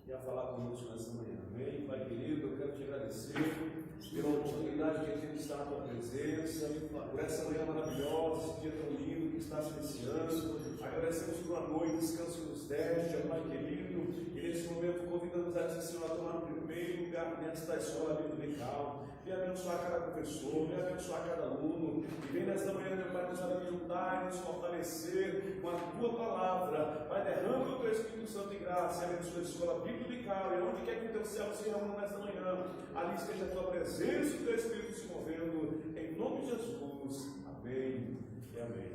e a falar conosco nessa manhã. Amém? Pai querido, eu quero te agradecer pela oportunidade que a gente está na tua presença, por essa manhã maravilhosa, esse dia tão lindo que está se iniciando. Agradecemos por uma noite, descanso que nos deste, Pai querido, e nesse momento convidamos a Ti, Senhor, a tomar o primeiro lugar nesta escola dominical. Vem abençoar cada professor, vem abençoar cada aluno, e vem nesta manhã, meu Pai, nos ajudar e nos fortalecer com a Tua palavra. Pai, derrama o Teu Espírito Santo em graça e abençoa a escola dominical, e onde quer que o Teu céu se reúna nesta manhã, ali esteja a Tua presença e o Teu Espírito se movendo, em nome de Jesus. Amém e amém.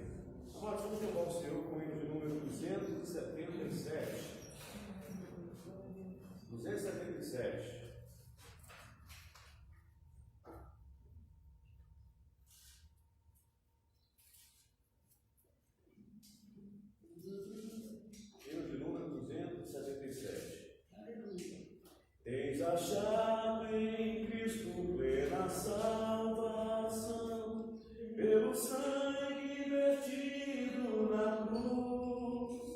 Amados, vamos louvar o Senhor com o hino de número 277. 277. Hino de número 277. Tens achado em Cristo plena salvação, pelo sangue vertido na cruz,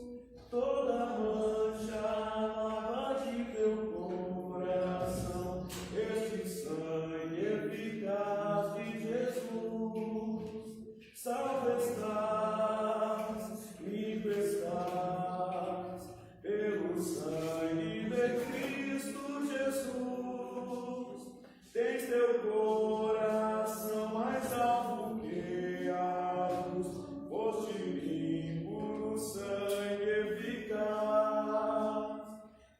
toda mancha lava de teu coração, este sangue eficaz de Jesus. Salve estás, limpo estás, pelo sangue de Cristo Jesus. Tens teu coração mais alto que a luz, foste limpo no sangue eficaz.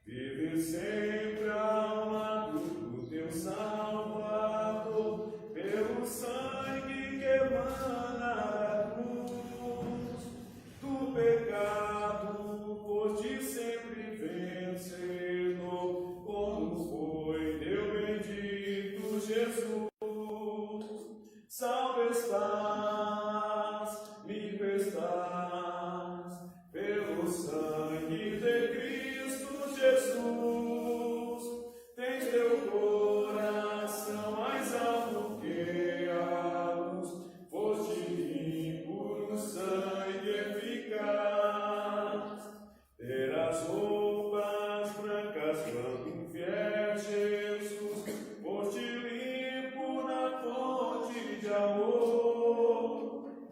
Vive sempre ao lado do teu Salvador, pelo sangue que emana da cruz. Do pecado foste sempre vencedor, como foi teu bendito Jesus. Salve estás, limpo estás, pelo sangue de Cristo Jesus. Tens teu coração mais alto que a luz, foste limpo no sangue eficaz. Terás roupas brancas quando vier Jesus, foste limpo na fonte de amor.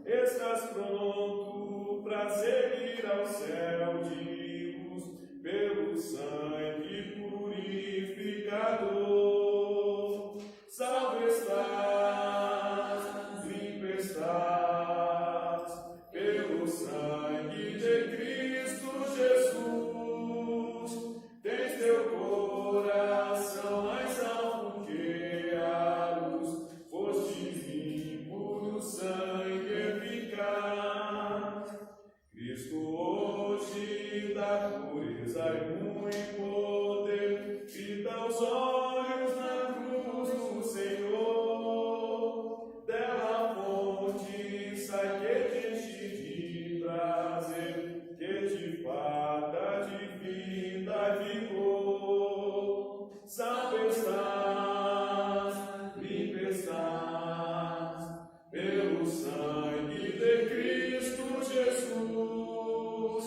Estás pronto para seguir ao céu de luz, pelo sangue purificador. Salve estás, limpo estás, pelo sangue de Cristo Jesus. Tens teu coração mais alto que a luz, foste limpo no sangue eficaz. Cristo hoje dá pureza e muito poder, fita os olhos na cruz do Senhor. Dela fonte sai que te enche de prazer, que te farta de vida e vigor. Salve estás, limpo estás, pelo sangue de Cristo Jesus.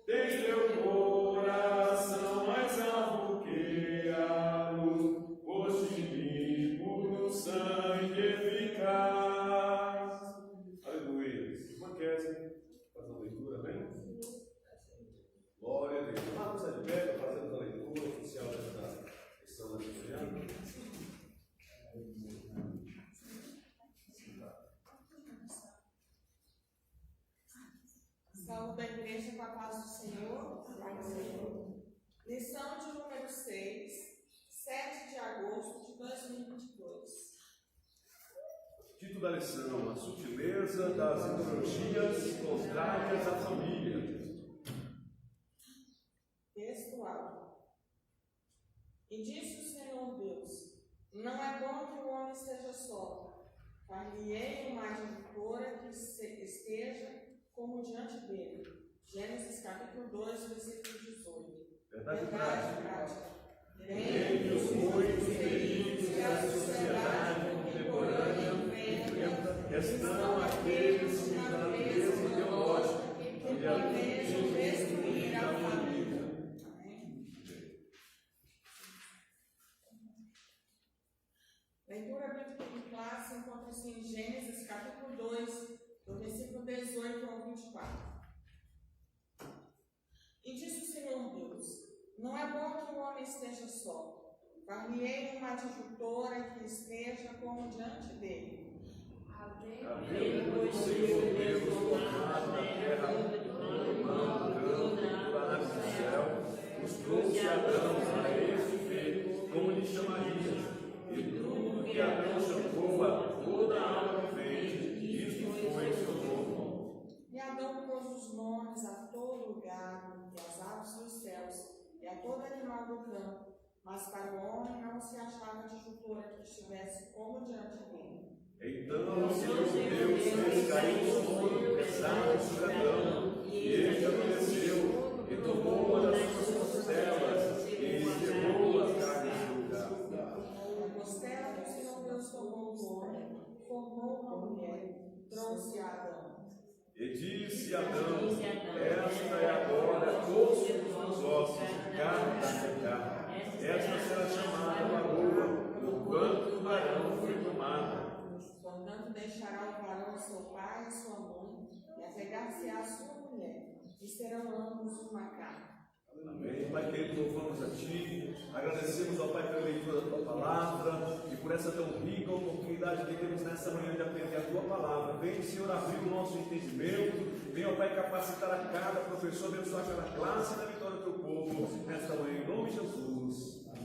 Tens teu coração mais alto que a luz, foste limpo no sangue eficaz. Aleluia. Irmã Kézia, faz a leitura, amém? Glória a Deus. Vamos de pé para fazermos a leitura oficial desta questão da manhã. Saúde da igreja com a paz do Senhor. Lição de número 6, 7 de agosto de 2022. Título da lição: a sutileza das ideologias contrárias à família. Textual. E disse o Senhor Deus: não é bom que o homem esteja só. Far-lhe-ei uma adjutora que esteja como diante dele. Gênesis capítulo 2, versículo 18. Verdade prática. Dentre os muitos perigos que a sociedade contemporânea enfrenta, estão aqueles que na natureza ideológica que planejam destruir a família. Amém? Leitura bíblica de classe encontra-se em Gênesis capítulo 2, do versículo 18 ao 24. E disse o Senhor Deus: não é bom que o homem esteja só. Far-lhe-ei uma adjutora que esteja como diante dele. Havendo o Senhor Deus formado na terra, formando campo e paradas do céu, os trouxe Adão a este ver como lhe chamaria. E tudo que Adão chamou a toda a alma vivente, isto foi o seu nome. E Adão pôs os nomes a todo o gado, e às aves dos céus, e a todo animal do campo, mas para o homem não se achava adjutora que estivesse como diante dele. Então o Senhor Deus fez cair o sono pesado sobre Adão, e ele adormeceu, e tomou uma das suas costelas, e enterrou as carnes do lugar. A costela que o Senhor Deus tomou do homem, formou uma mulher, trouxe a Adão. E disse Adão: esta é agora osso dos meus ossos, carne da minha carne. Esta será chamada varoa, porquanto o varão foi tomado. Portanto, deixará o varão seu pai e sua mãe, e apegar-se-á à sua mulher, e serão ambos uma carne. Amém. Pai querido, louvamos a Ti, agradecemos ao Pai pela leitura da Tua palavra e por essa tão rica oportunidade que temos nessa manhã de aprender a Tua palavra. Vem, Senhor, abrir o nosso entendimento, vem, ó Pai, capacitar a cada professor, abençoar cada classe da vitória do Teu povo, nesta manhã, em nome de Jesus. Amém.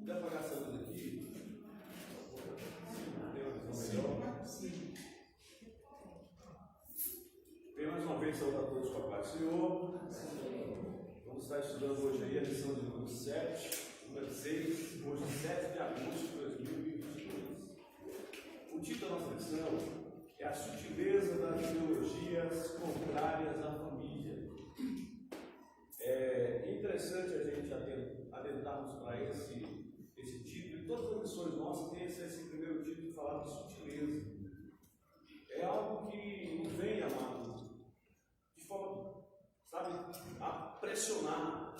Dá para apagar essa luz aqui? Tem uma visão melhor? Sim. Bem, mais uma vez, saudar a todos com a paz do Senhor. Vamos estar estudando hoje aí a lição de número 7, número 6, hoje 7 de agosto de 2022. O título da nossa lição é A Sutileza das Ideologias Contrárias à Família. É interessante a gente adentrarmos para esse título, e todas as lições nossas têm esse primeiro título de falar de sutileza. É algo que não vem, amado, de forma, sabe, a pressionar.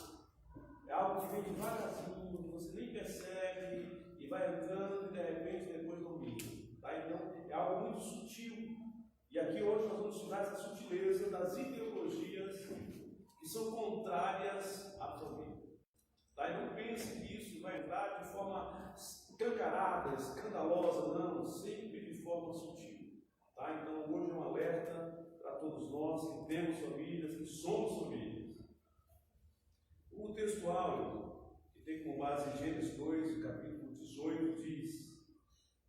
É algo que vem devagarzinho, você nem percebe, e vai entrando e de repente depois domina. Tá? Então, é algo muito sutil. E aqui hoje nós vamos estudar essa sutileza das ideologias que são contrárias à família. Tá? E não pense que isso vai entrar de forma escancarada, escandalosa, não, sempre de forma sutil. Tá? Então hoje é um alerta para todos nós que temos famílias, que somos famílias. O textual, que tem como base Gênesis 2, capítulo 18, diz: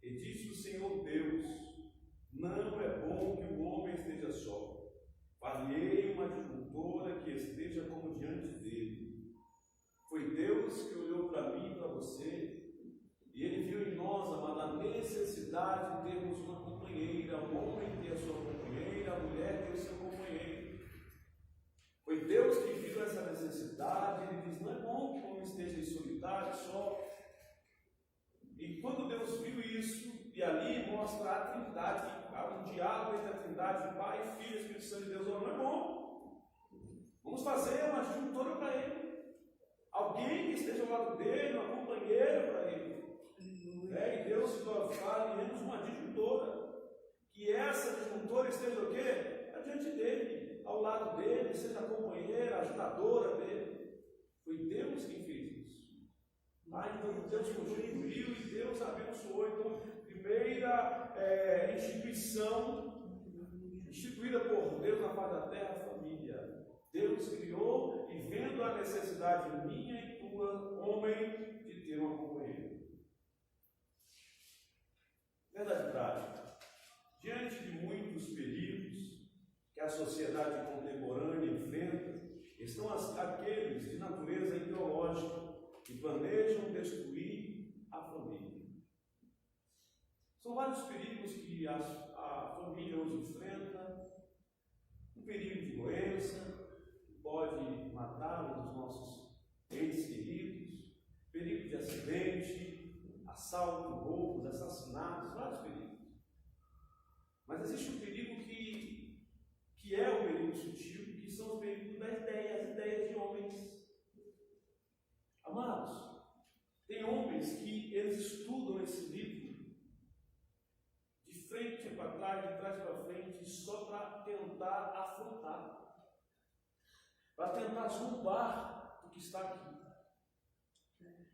e disse o Senhor Deus: não é bom que o homem esteja só. Far-lhe-ei uma adjutora que esteja como diante dele. Foi Deus que olhou para mim e para você, e Ele viu em nós, amada, a necessidade de termos uma companheira, o homem ter a sua companheira, a mulher ter o seu companheiro. Foi Deus que viu essa necessidade, Ele diz: não é bom que o homem esteja em solitário, só. E quando Deus viu isso, e ali mostra a Trindade, há um diálogo entre a Trindade, Pai, Filho e Espírito Santo de Deus, não é bom. Vamos fazer uma disjuntora para ele. Alguém que esteja ao lado dele, uma companheira para ele. E Deus se glorificar, iremos uma disjuntora. Que essa disjuntora esteja o quê? Adiante dele, ao lado dele, seja companheira, ajudadora dele. Foi Deus quem fez isso. Então Deus constituiu e Deus abençoou. Então, primeira instituição instituída por Deus na face da terra, a família. Deus criou e vendo a necessidade minha e tua, homem, de ter uma companheira. Verdade prática. Diante de muitos perigos que a sociedade contemporânea enfrenta, estão aqueles de natureza ideológica que planejam destruir a família. São vários perigos que a família hoje enfrenta. O perigo de doença, que pode matar um dos nossos entes queridos, perigo de acidente, assalto, roubos, assassinatos, vários perigos. Mas existe um perigo que é o perigo sutil, que são os perigos das ideias, as ideias de homens. Amados, tem homens que eles estudam esse livro de frente para trás, de trás para frente, só para tentar afrontar, para tentar zombar do que está aqui.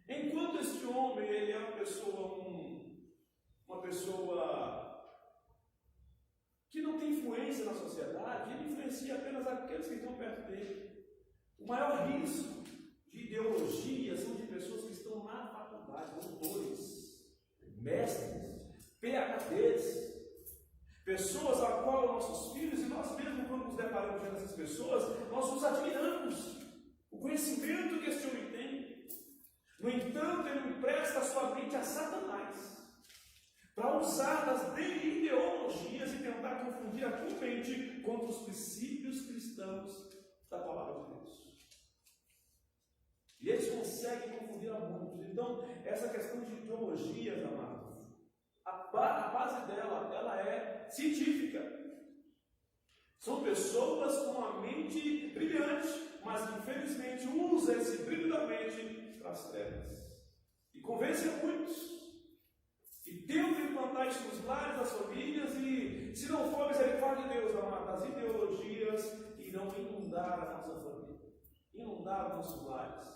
Enquanto este homem ele é uma pessoa que não tem influência na sociedade, ele influencia apenas aqueles que estão perto dele. O maior risco de ideologia são de pessoas que estão na faculdade, doutores, mestres, PhDs, pessoas a qual nossos filhos e nós mesmos, quando nos deparamos com essas pessoas, nós nos admiramos. O conhecimento que este homem tem. No entanto, ele empresta a sua mente a Satanás para usar das ideologias e tentar confundir a tua mente contra os princípios cristãos da palavra de Deus. E eles conseguem confundir a muitos. Então, essa questão de ideologias, amados, a base dela, ela é científica. São pessoas com a mente brilhante, mas que infelizmente usam esse brilho da mente para as trevas. E convencem a muitos. E tentam implantar isso nos lares das famílias e, se não for misericórdia de Deus, amados, as ideologias irão inundar a nossa família, inundar os nossos lares.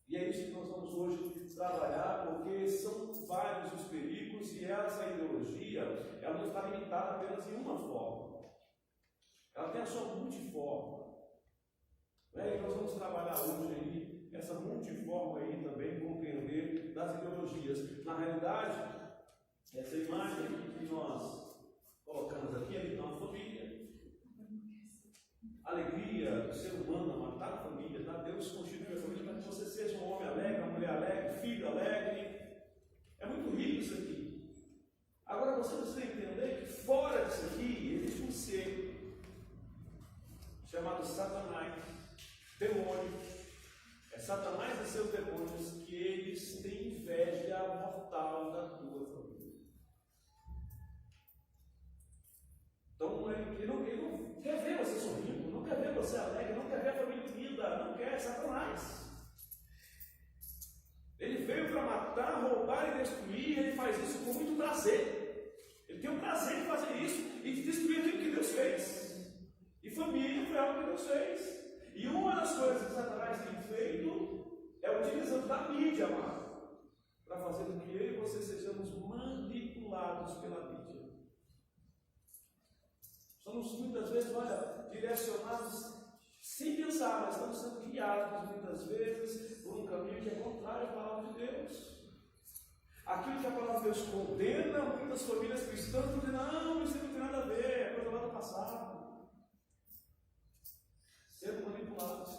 E é isso que nós vamos hoje trabalhar, porque são vários os perigos e essa ideologia, ela não está limitada apenas em uma forma. Ela tem a sua multiforma. E nós vamos trabalhar hoje aí, essa multiforma aí também, compreender das ideologias. Na realidade, essa imagem que nós colocamos aqui, ali está uma família. A alegria do ser humano, amado, está na família, tá? Deus constitui a família para que você seja um homem alegre, uma mulher alegre, filho alegre. É muito rico isso aqui. Agora você precisa entender que fora disso aqui existe um ser chamado Satanás, demônio. É Satanás e seus demônios que eles têm inveja mortal da tua família. Então ele não quer ver você sorrindo, não quer ver você alegre, não quer ver a família unida, não quer. Satanás. Ele veio para matar, roubar e destruir, ele faz isso com muito prazer. Ele tem o prazer de fazer isso e de destruir aquilo que Deus fez. E família foi algo que Deus fez. E uma das coisas que Satanás tem feito é utilizando da mídia, amado, para fazer com que eu e você sejamos manipulados pela mídia. Somos muitas vezes, direcionados sem pensar, mas estamos sendo guiados muitas vezes por um caminho que é contrário à palavra de Deus. Aquilo que a palavra de Deus condena, muitas famílias cristãs dizem, não, isso não tem nada a ver, é coisa lá do passado. Sendo manipulados.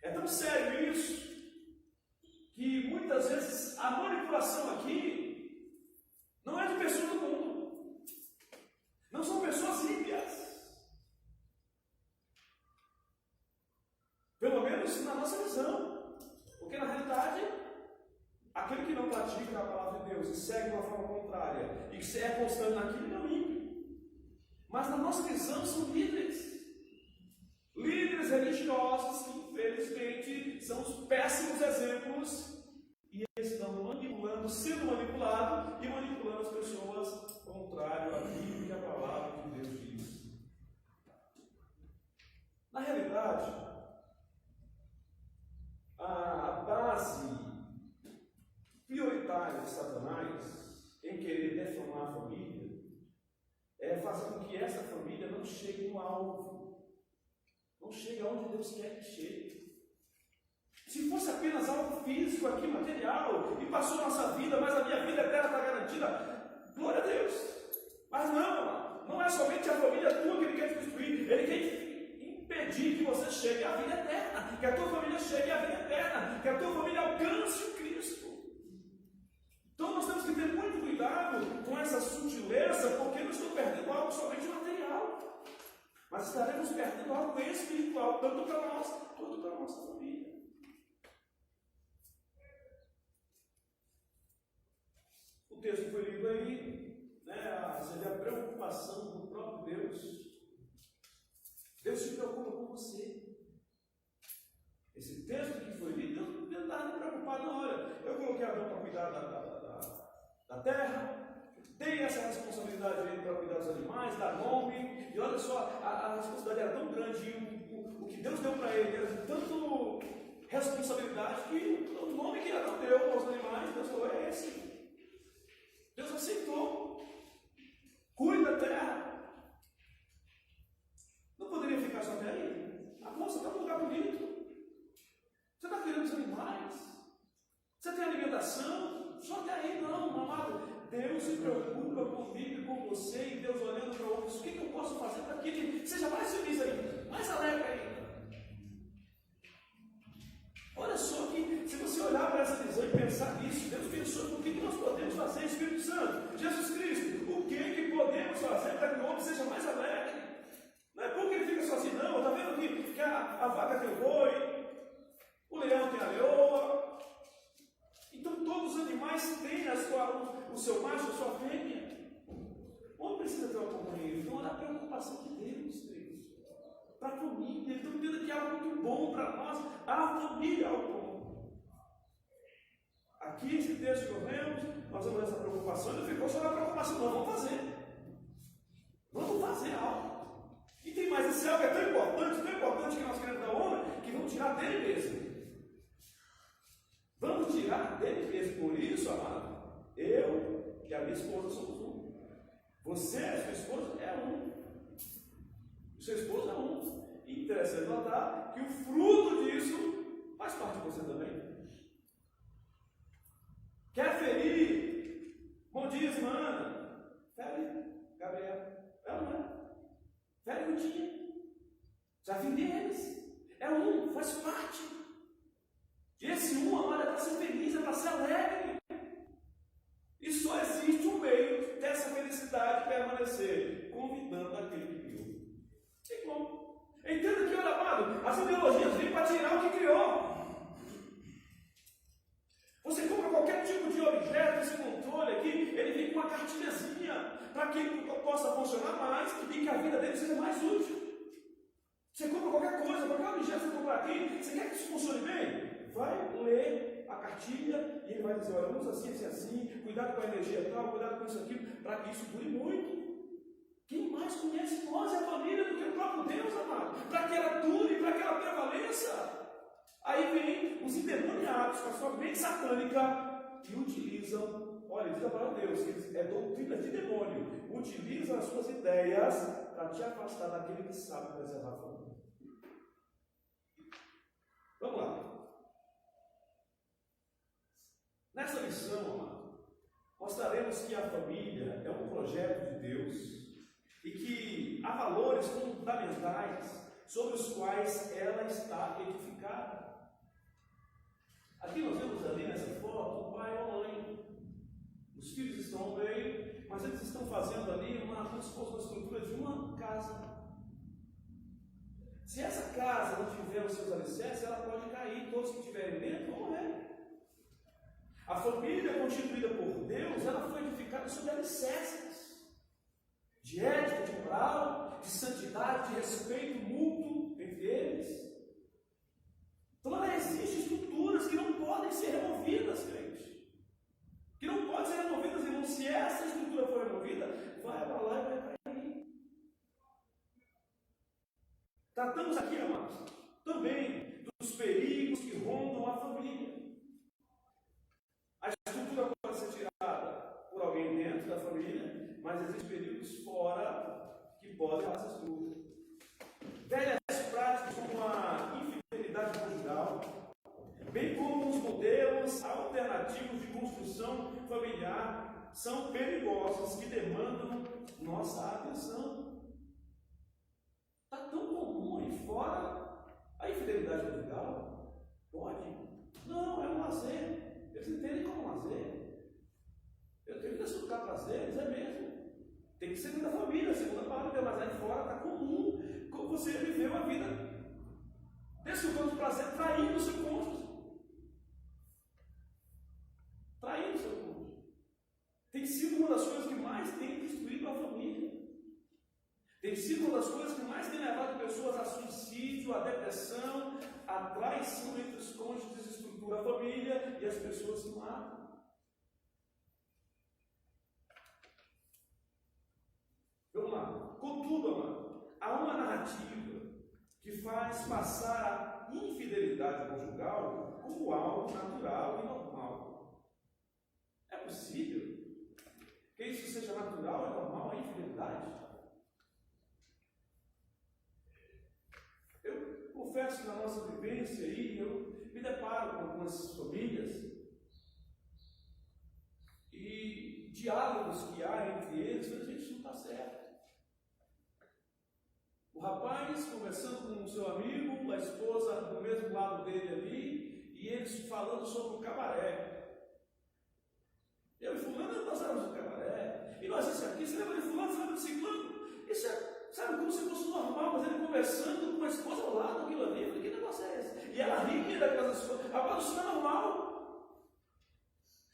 É tão sério isso, que muitas vezes a manipulação aqui não é de pessoas do mundo. Não são pessoas ímpias. Pelo menos na nossa visão. Porque na realidade, aquele que não pratica a palavra de Deus e segue de uma forma contrária e que é constante naquilo, não é ímpio. Mas na nossa visão são líderes. Líderes religiosos que, infelizmente, são os péssimos exemplos e eles estão manipulando, sendo manipulados e manipulando as pessoas contrário à Bíblia e à palavra que Deus diz. Na realidade, a base prioritária de Satanás em querer defamar a família é fazer com que essa família não chegue no alvo, não chegue aonde Deus quer que chegue. Se fosse apenas algo físico aqui, material, e passou a nossa vida, mas a minha vida eterna está garantida, glória a Deus. Mas não é somente a família tua que Ele quer te destruir, Ele quer impedir que você chegue à vida eterna, que a tua família chegue à vida eterna, que a tua família alcance o Cristo. Então nós temos que ter muito cuidado com essa sutileza, porque não estou perdendo algo somente material, mas estaremos perdendo algo espiritual, tanto para nós quanto para a nossa família. O texto que foi lido aí, você vê a preocupação do próprio Deus. Deus se preocupa com você. Esse texto que foi lido, Deus não estava preocupado na hora. Eu coloquei Adão para cuidar da terra, dei essa responsabilidade a ele para cuidar dos animais, dar nome, e olha só, a responsabilidade era tão grande, e o que Deus deu para ele era de tanto responsabilidade, que o nome que Adão deu aos animais, Deus falou, é esse. Deus aceitou. Cuida da terra. Não poderia ficar só até aí? Você está num lugar bonito. Você está cuidando dos animais. Você tem alimentação. Só até aí não, amado. Deus se preocupa comigo e com você, e Deus olhando para outros. O que eu posso fazer para que ele seja mais feliz ainda? Mais alegre ainda. Olha só que, se você olhar para essa visão e pensar nisso, Deus pensou no que nós podemos fazer, Espírito Santo, Jesus Cristo, o que podemos fazer para que o homem seja mais alegre? Não é porque ele fica sozinho, não. Está vendo que a vaca tem o boi, o leão tem a leoa. Então todos os animais têm o seu macho, a sua fêmea. O homem precisa ter uma companheira. Então olha a preocupação de Deus, Deus. Para a família. Então entenda que é algo muito bom para nós. A família é algo bom. Aqui, esse texto que nós vemos, nós vemos essa preocupação. Não ficou só na preocupação, não. Vamos fazer. Vamos fazer algo. E tem mais, esse algo é tão importante que nós queremos dar honra, que vamos tirar dele mesmo. Vamos tirar dele mesmo. Por isso, amado, eu e a minha esposa somos um. Você e a sua esposa é um. O seu esposo é um. E interessante notar que o fruto disso faz parte de você também. Quer ferir? Bom dia, irmã. Fere, Gabriel. É ou não é? Fere Rutinha. Já vi deles. É um, faz parte. E esse um, amado, é para ser feliz, é para ser alegre. E só existe um meio dessa felicidade permanecer, convidando aquele que criou. Tem como. Entenda que, olha, amado, as ideologias vêm para tirar o que criou. Você compra qualquer tipo de objeto, esse controle aqui, ele vem com uma cartilhazinha para que ele possa funcionar mais e que a vida dele seja mais útil. Você compra qualquer coisa, qualquer objeto que você comprar aqui, você quer que isso funcione bem? Vai ler a cartilha e ele vai dizer, olha, usa assim, cuidado com a energia tal, cuidado com isso aqui, para que isso dure muito. Quem mais conhece nós e a família do que o próprio Deus, amado? Para que ela dure, para que ela prevaleça. Aí vem os endemoniados com a sua mente satânica e utilizam, olha, diz a palavra de Deus, que é doutrina de demônio, utilizam as suas ideias para te afastar daquele que sabe preservar a família. Vamos lá. Nessa lição, amado, mostraremos que a família é um projeto de Deus e que há valores fundamentais sobre os quais ela está edificada. Aqui nós vemos ali nessa foto o pai e a mãe. Os filhos estão ao meio, mas eles estão fazendo ali como se fosse uma estrutura de uma casa. Se essa casa não tiver os seus alicerces, ela pode cair, todos que estiverem dentro vão morrer. A família constituída por Deus, ela foi edificada sobre alicerces de ética, de moral, de santidade, de respeito mútuo entre Tratamos aqui, amados, também dos perigos que rondam a família. A estrutura pode ser tirada por alguém dentro da família, mas existem perigos fora que podem essa estrutura. Velhas práticas como a infidelidade conjugal, bem como os modelos alternativos de construção familiar, são perigosos que demandam nossa atenção. Está tão comum aí fora a infidelidade conjugal? Pode? Não, é um lazer. Eles entendem como lazer. Eu tenho que desfrutar prazeres, é mesmo. Tem que ser dentro da família, segundo a palavra de Deus, mas aí fora está comum você viver uma vida desfrutando de prazer, traindo o seu cônjuge. Traindo o seu cônjuge. Tem sido uma das coisas que mais tem destruído a família. Tem sido uma das coisas que mais tem levado pessoas a suicídio, a depressão, a traição entre os cônjuges, estrutura a família e as pessoas se matam. Vamos lá. Contudo, amado, há uma narrativa que faz passar a infidelidade conjugal como algo natural e normal. É possível que isso seja natural e normal, a infidelidade? Eu confesso que na nossa vivência aí, eu me deparo com algumas famílias e diálogos que há entre eles, mas a gente não está certo. O rapaz conversando com o seu amigo, a esposa do mesmo lado dele ali, e eles falando sobre o cabaré. Eu e fulano, nós éramos no cabaré, e nós isso aqui, você lembra de fulano, você lembra de ciclano? Isso é, sabe, como se fosse normal, mas ele conversando com a esposa ao lado, aquilo ali, eu falei, que negócio é esse? E ela ria daquelas coisas, rapaz, isso não é normal.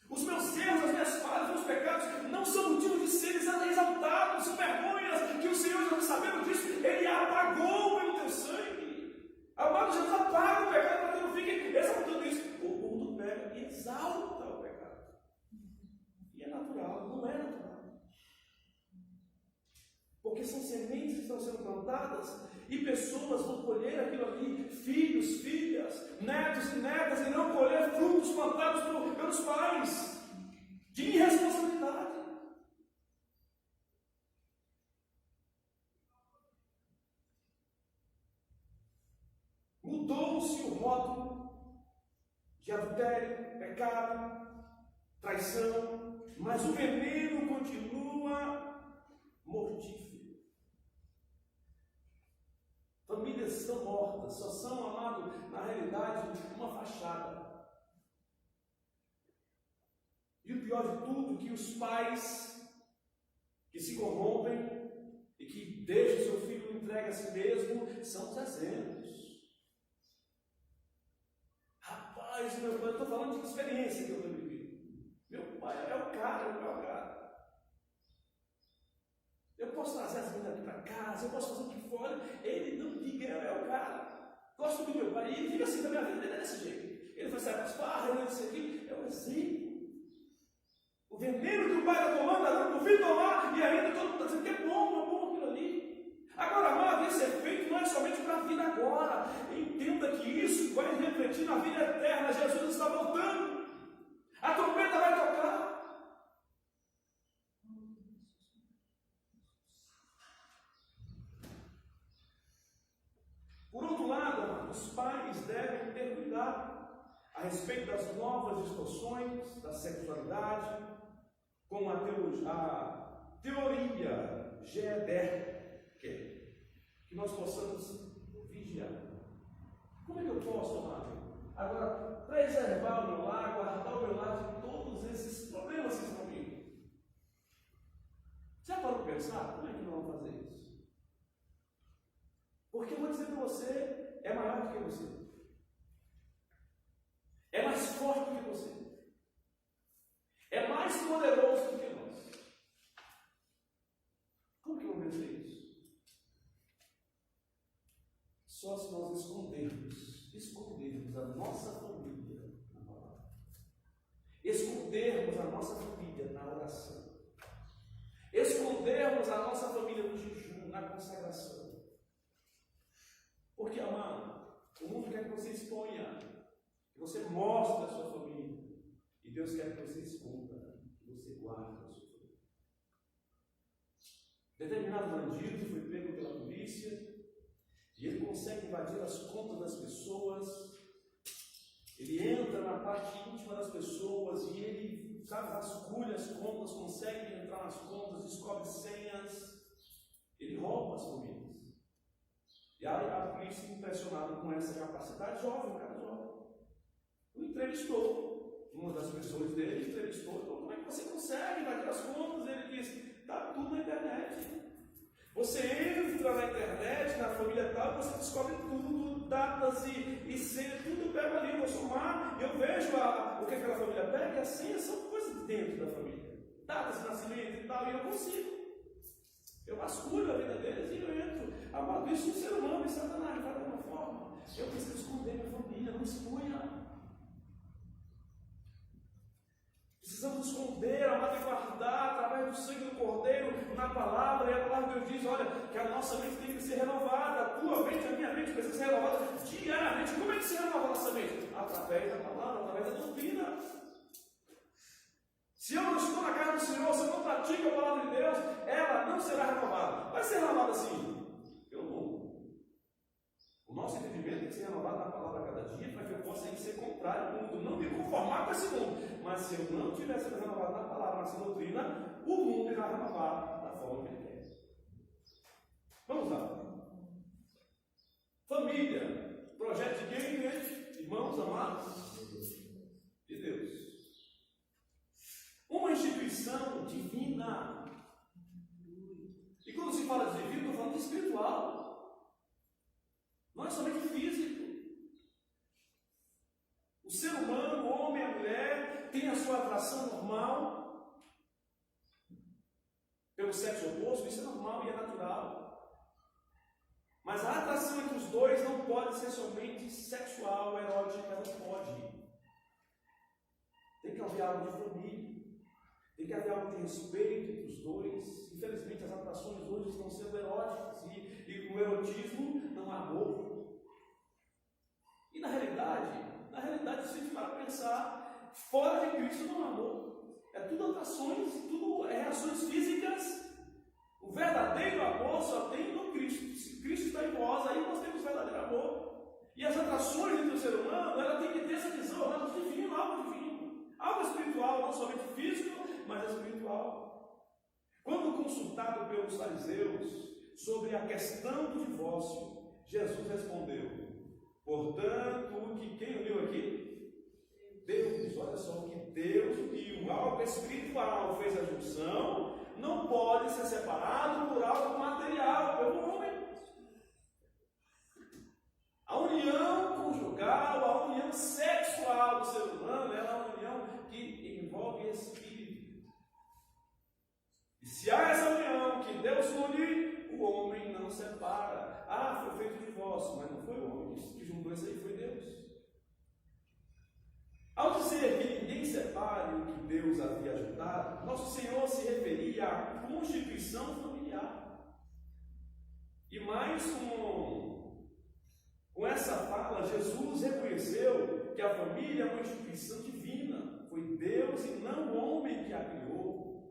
Os meus erros, as minhas falhas, os meus pecados não são motivo de serem exaltados, são vergonhas que o Senhor, já sabendo disso, Ele apagou pelo teu sangue. Amado, Jesus apaga o pecado para que não fique exaltando isso. O mundo pega e exalta o pecado. E é natural, não é natural. Porque são sementes que estão sendo plantadas e pessoas vão colher aquilo ali, filhos, filhas, netos e netas, e não colher frutos plantados pelos pais, de irresponsabilidade. Mudou-se o rótulo de adultério, pecado, traição, mas o veneno continua mortífero. Famílias estão mortas, só são, amado, na realidade, uma fachada. E o pior de tudo, que os pais que se corrompem e que deixam seu filho entregue a si mesmo, são os exemplos. Rapaz, meu pai, eu estou falando de experiência que eu estou vivendo. Meu pai é o cara, Eu posso trazer as meninas aqui para casa, eu posso fazer o que for, ele não diga, é o cara. Gosto do meu pai, e ele fica assim da minha vida, ele é desse jeito. Ele faz as farras, ele disse aqui, é um exemplo. O veneno que o pai está tomando, não duvido tomar, e ainda todo mundo está dizendo que é bom aquilo ali. Agora, amado, esse efeito não é somente para a vida agora. Entenda que isso vai refletir na vida eterna. Jesus está voltando. A trombeta vai tocar. Por outro lado, os pais devem ter cuidado a respeito das novas distorções da sexualidade, como a teoria Geder, que nós possamos vigiar. Como é que eu posso, amado, agora preservar o meu lar, guardar o meu lar de todos esses problemas que estão vindo? Já parou para pensar como é que nós vamos fazer isso? Porque eu vou dizer para você, é maior do que você. É mais forte do que você. É mais poderoso do que nós. Como que eu vou vencer isso? Só se nós escondermos a nossa família na palavra. Escondermos a nossa família na oração. Escondermos a nossa família no jejum, na consagração. Porque, amado, o mundo quer que você exponha, que você mostre a sua família. E Deus quer que você esconda, que você guarde a sua família. Determinado bandido foi pego pela polícia e ele consegue invadir as contas das pessoas. Ele entra na parte íntima das pessoas e ele, vasculha as contas, consegue entrar nas contas, descobre senhas. Ele rouba as famílias. E aí a polícia, impressionada com essa capacidade, jovem, um cara jovem, o entrevistou. Uma das pessoas dele entrevistou, falou: como é que você consegue invadir as contas? Ele disse: está tudo na internet. Você entra na internet, na família tal, você descobre tudo, datas e senhas, tudo eu pego ali, vou somar, e eu vejo o que aquela família pega, e as senhas são coisas de dentro da família. Datas de nascimento e tal, e eu consigo. Eu vasculho a vida deles e eu entro. Amado, isso é um ser humano, e Satanás vai de alguma forma. Eu preciso esconder minha família, não expunha. Precisamos esconder, amado, e guardar através do sangue do Cordeiro na palavra. E a palavra de Deus diz: olha, que a nossa mente tem que ser renovada. A tua mente, a minha mente precisa ser renovada diariamente. Como é que se renova a nossa mente? Através da palavra, através da doutrina. Se eu não estou na casa do Senhor, se eu não pratico a palavra de Deus, ela não será renovada. Vai ser renovada assim, pelo mundo. O nosso entendimento tem que ser renovado na palavra a cada dia, para que eu possa ser contrário ao mundo, não me conformar com esse mundo. Mas se eu não tiver sido renovado na palavra, nessa doutrina, o mundo irá renovar da forma que ele quer. Vamos lá. Família. Projeto de quem, gente? Irmãos amados? De Deus. Uma instituição divina. E quando se fala de divino, estou falando de espiritual. Não é somente físico. O ser humano, o homem, a mulher, tem a sua atração normal pelo sexo oposto. Isso é normal e é natural. Mas a atração entre os dois não pode ser somente sexual, erótica, não pode. Tem que haver algo de família. Tem que haver algo de respeito entre os dois. Infelizmente, as atrações hoje estão sendo eróticas e o erotismo não há amor. E na realidade, se a gente para pensar, fora de Cristo não há amor. É tudo atrações, tudo reações físicas. O verdadeiro amor só tem no Cristo. Se Cristo está em nós, aí nós temos verdadeiro amor. E as atrações entre o ser humano, ela tem que ter essa visão, algo divino, algo divino. Algo espiritual, não somente físico, mas espiritual. Quando consultado pelos fariseus sobre a questão do divórcio, Jesus respondeu: portanto, o que quem uniu aqui? Deus. Olha só, o que Deus uniu, algo espiritual fez a junção, não pode ser separado por algo material, pelo homem. A união conjugal, a união sexual do ser humano, ela é uma união que envolve espírito. E se há essa união que Deus une, o homem não separa. Ah, foi feito divórcio, mas não foi o homem que juntou isso aí, foi Deus. Ao dizer que ninguém separe o que Deus havia juntado, nosso Senhor se referia à constituição familiar. E mais com essa fala, Jesus reconheceu que a família é uma instituição divina. Foi Deus e não o homem que a criou.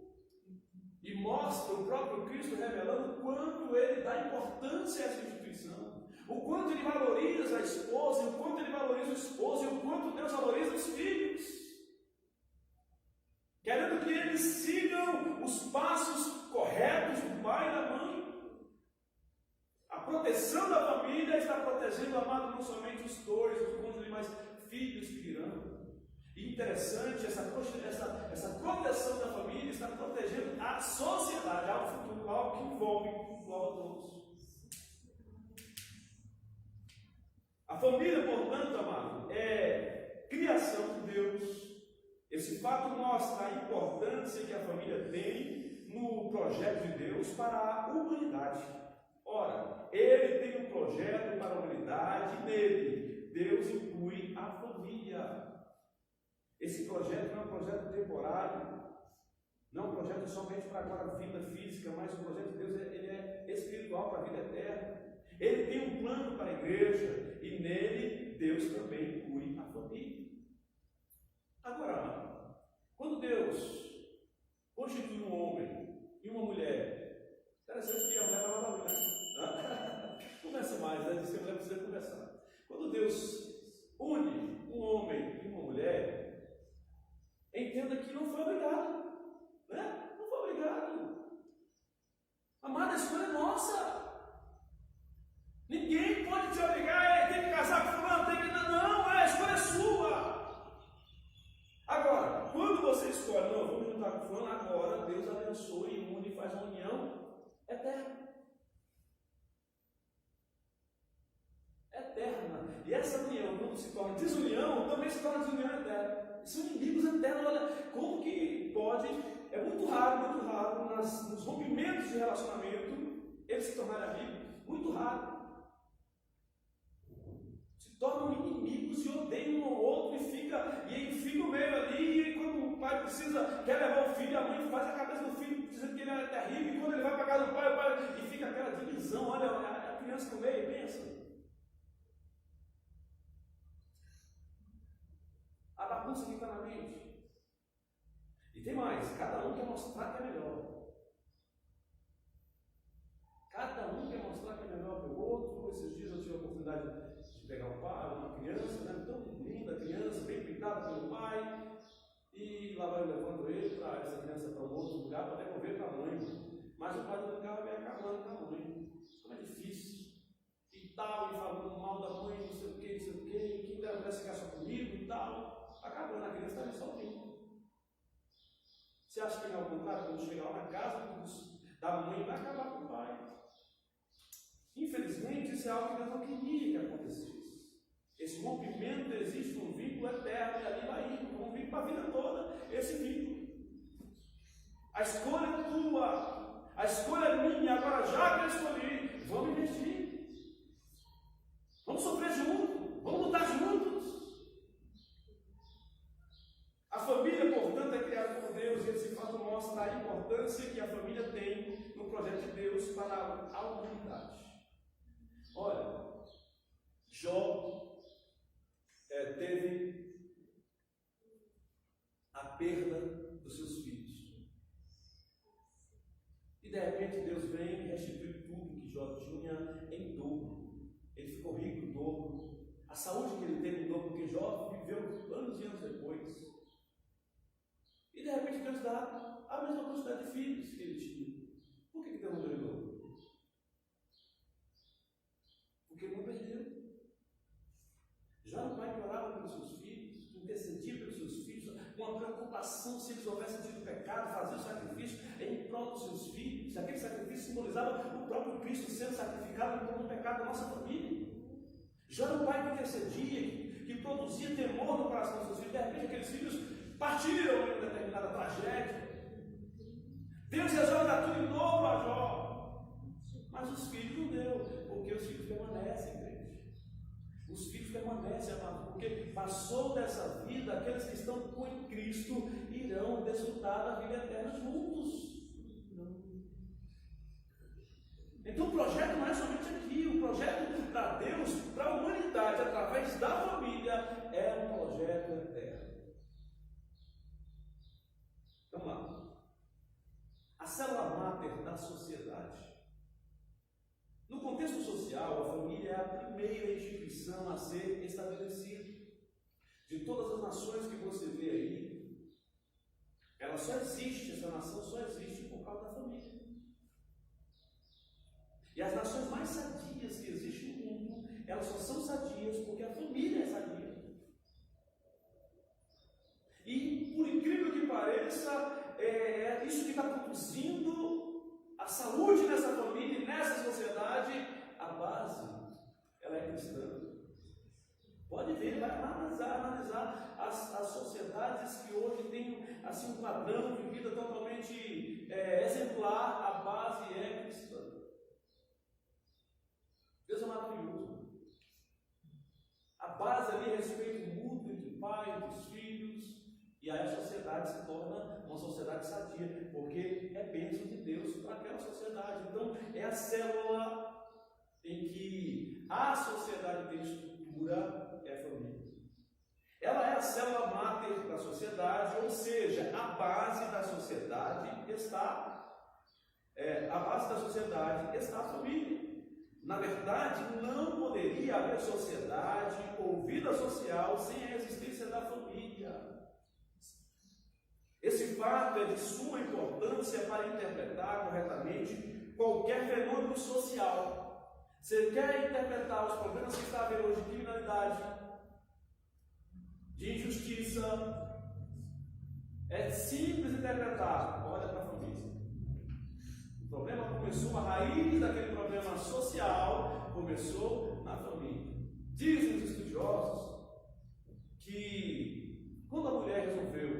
E mostra o próprio Cristo revelando o quanto ele dá importância a essa instituição. O quanto ele valoriza a esposa, e o quanto ele valoriza o esposo, e o quanto Deus valoriza os filhos. Querendo que eles sigam os passos corretos do pai e da mãe. A proteção da família está protegendo, amado, não somente os dois, os cônjuges, mas filhos que virão. E interessante, essa proteção da família está protegendo a sociedade, ao futuro, algo que envolve a todos. A família, portanto, amado, é criação de Deus. Esse fato mostra a importância que a família tem no projeto de Deus para a humanidade. Ora, ele tem um projeto para a humanidade, e nele Deus inclui a família. Esse projeto não é um projeto temporário, não é um projeto somente para agora a vida física, mas o projeto de Deus ele é espiritual para a vida eterna. Ele tem um plano para a igreja e nele Deus também inclui a família. Agora, quando Deus constitui um homem e uma mulher, interessante que a mulher estava na né? Conversa mais, né? Diz que a mulher precisa conversar. Quando Deus une um homem e uma mulher, entenda que não foi obrigado, né? Não foi obrigado. Amada, a escolha é nossa. Ninguém pode te obrigar, tem que casar com fulano, tem que... Não, a escolha é sua. Agora, quando você escolhe, não, vamos juntar com fulano, agora Deus abençoa e une e faz uma união eterna. Eterna. E essa união, quando se torna desunião, também se torna desunião eterna. São inimigos eternos. Olha, como que pode, é muito raro nos rompimentos de relacionamento, eles se tornarem amigos. Muito raro. Se tornam inimigos e odeiam um ao outro e aí fica o meio ali, e quando o pai quer levar o filho, a mãe faz a cabeça do filho dizendo que ele é terrível, e quando ele vai para a casa do pai, o pai, e fica aquela divisão, olha, a criança no meio, pensa. A bagunça que está na mente. E tem mais, cada um quer mostrar que é melhor. Cada um quer mostrar que é melhor que o outro. Esses dias eu tive a oportunidade de pegar o pai, uma criança, né, tão linda criança, bem pintada pelo pai, e lá vai eu levando ele para essa criança para um outro lugar para devolver para a mãe. Mas o pai do lugar vai acabando com a mãe. Como é difícil. E tal, e falando mal da mãe, não sei o que, quem deve ficar só comigo e tal. Acabando, a criança está ali sozinha. Você acha que, ao contrário, quando chegar lá na casa da mãe, vai acabar com o pai? Infelizmente, isso é algo que Deus não queria que acontecesse. Esse rompimento existe um vínculo eterno, e ali vai ir, um vínculo para a vida toda, esse vínculo. A escolha é tua, a escolha é minha, agora já que eu escolhi, vamos investir. Vamos sofrer juntos, vamos lutar juntos. A família, portanto, é criada por Deus, e esse fato mostra a importância que a família tem no projeto de Deus para a humanidade. Olha, Jó teve a perda dos seus filhos. E de repente Deus vem e restitui tudo que Jó tinha em dobro. Ele ficou rico em dobro. A saúde que ele teve em dobro, porque Jó viveu anos e anos depois. E de repente Deus dá a mesma quantidade de filhos que ele tinha. Por que Deus não deu em dobro? Porque ele não perdeu. Já o pai que orava pelos seus filhos, intercedia pelos seus filhos, com a preocupação se eles houvessem tido pecado, fazia o sacrifício em prol dos seus filhos. Aquele sacrifício simbolizava o próprio Cristo sendo sacrificado em prol do pecado da nossa família. Já o pai que intercedia, que produzia temor no coração dos seus filhos. De repente aqueles filhos partiram em uma determinada tragédia. Deus resolve dar tudo em novo a Jó. Mas os filhos não deu, porque os filhos permanecem, igreja. Os filhos permanecem, amados, porque passou dessa vida, aqueles que estão com Cristo irão desfrutar da vida eterna juntos. Então o projeto não é somente aqui, o projeto para Deus, para a humanidade, através da família, é um projeto eterno. Vamos lá. A célula máter da sociedade. No contexto social, a família é a primeira instituição a ser estabelecida. De todas as nações que você vê aí, ela só existe, essa nação só existe por causa da família. E as nações mais sadias que existem no mundo, elas só são sadias porque a família é sadia. E, por incrível que pareça, é isso que está produzindo a saúde nessa família e nessa sociedade. A base, ela é cristã. Pode ver, vai analisar as sociedades que hoje têm assim, um padrão de vida totalmente exemplar. A base é cristã. Deus é maravilhoso. A base ali é respeito mútuo entre o pai, entre os filhos. E aí a sociedade se torna uma sociedade sadia, porque é bênção de Deus para aquela sociedade. Então, é a célula em que célula máter da sociedade, ou seja, a base da sociedade está a família. Na verdade, não poderia haver sociedade ou vida social sem a existência da família. Esse fato é de suma importância para interpretar corretamente qualquer fenômeno social. Você quer interpretar os problemas que está havendo hoje de criminalidade, de injustiça, é simples interpretar. Olha para a família. O problema começou, a raiz daquele problema social começou na família. Dizem os estudiosos que quando a mulher resolveu,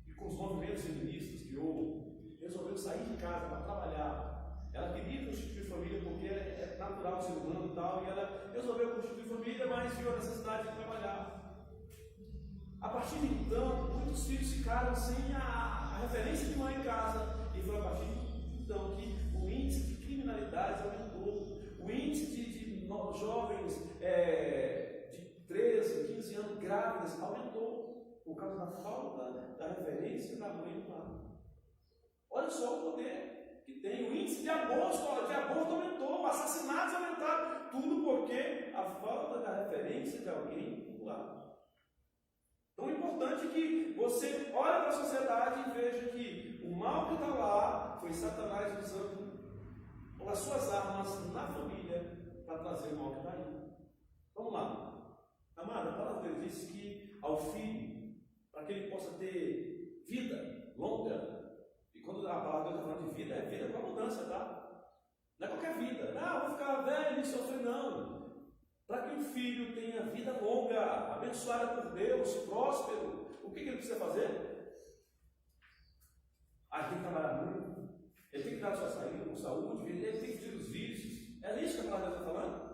e com os movimentos feministas que houve, resolveu sair de casa para trabalhar, ela queria constituir família porque é natural do ser humano e tal, e ela resolveu constituir família, mas viu a necessidade de trabalhar. A partir de então, muitos filhos ficaram sem a referência de mãe em casa, e foi a partir de então que o índice de criminalidade aumentou, o índice de jovens de 13, 15 anos grávidas aumentou, por causa da falta da referência da mãe no lar. Olha só o poder que tem, o índice de aborto aumentou, assassinatos aumentaram, tudo porque a falta da referência de alguém no lar. Então é importante que você olhe para a sociedade e veja que o mal que está lá foi Satanás usando as suas armas na família para trazer o mal que está aí. Vamos lá. Amada, a palavra de Deus diz que ao filho, para que ele possa ter vida longa, e quando a palavra de Deus está falando de vida, é vida com abundância, tá? Não é qualquer vida. Não, vou ficar velho e sofrer, não. Para que o filho tenha vida longa, abençoada por Deus, próspero, o que ele precisa fazer? Ele tem que trabalhar muito, ele tem que dar a sua saída com saúde, ele tem que fugir dos vícios. É isso que a palavra de Deus está falando?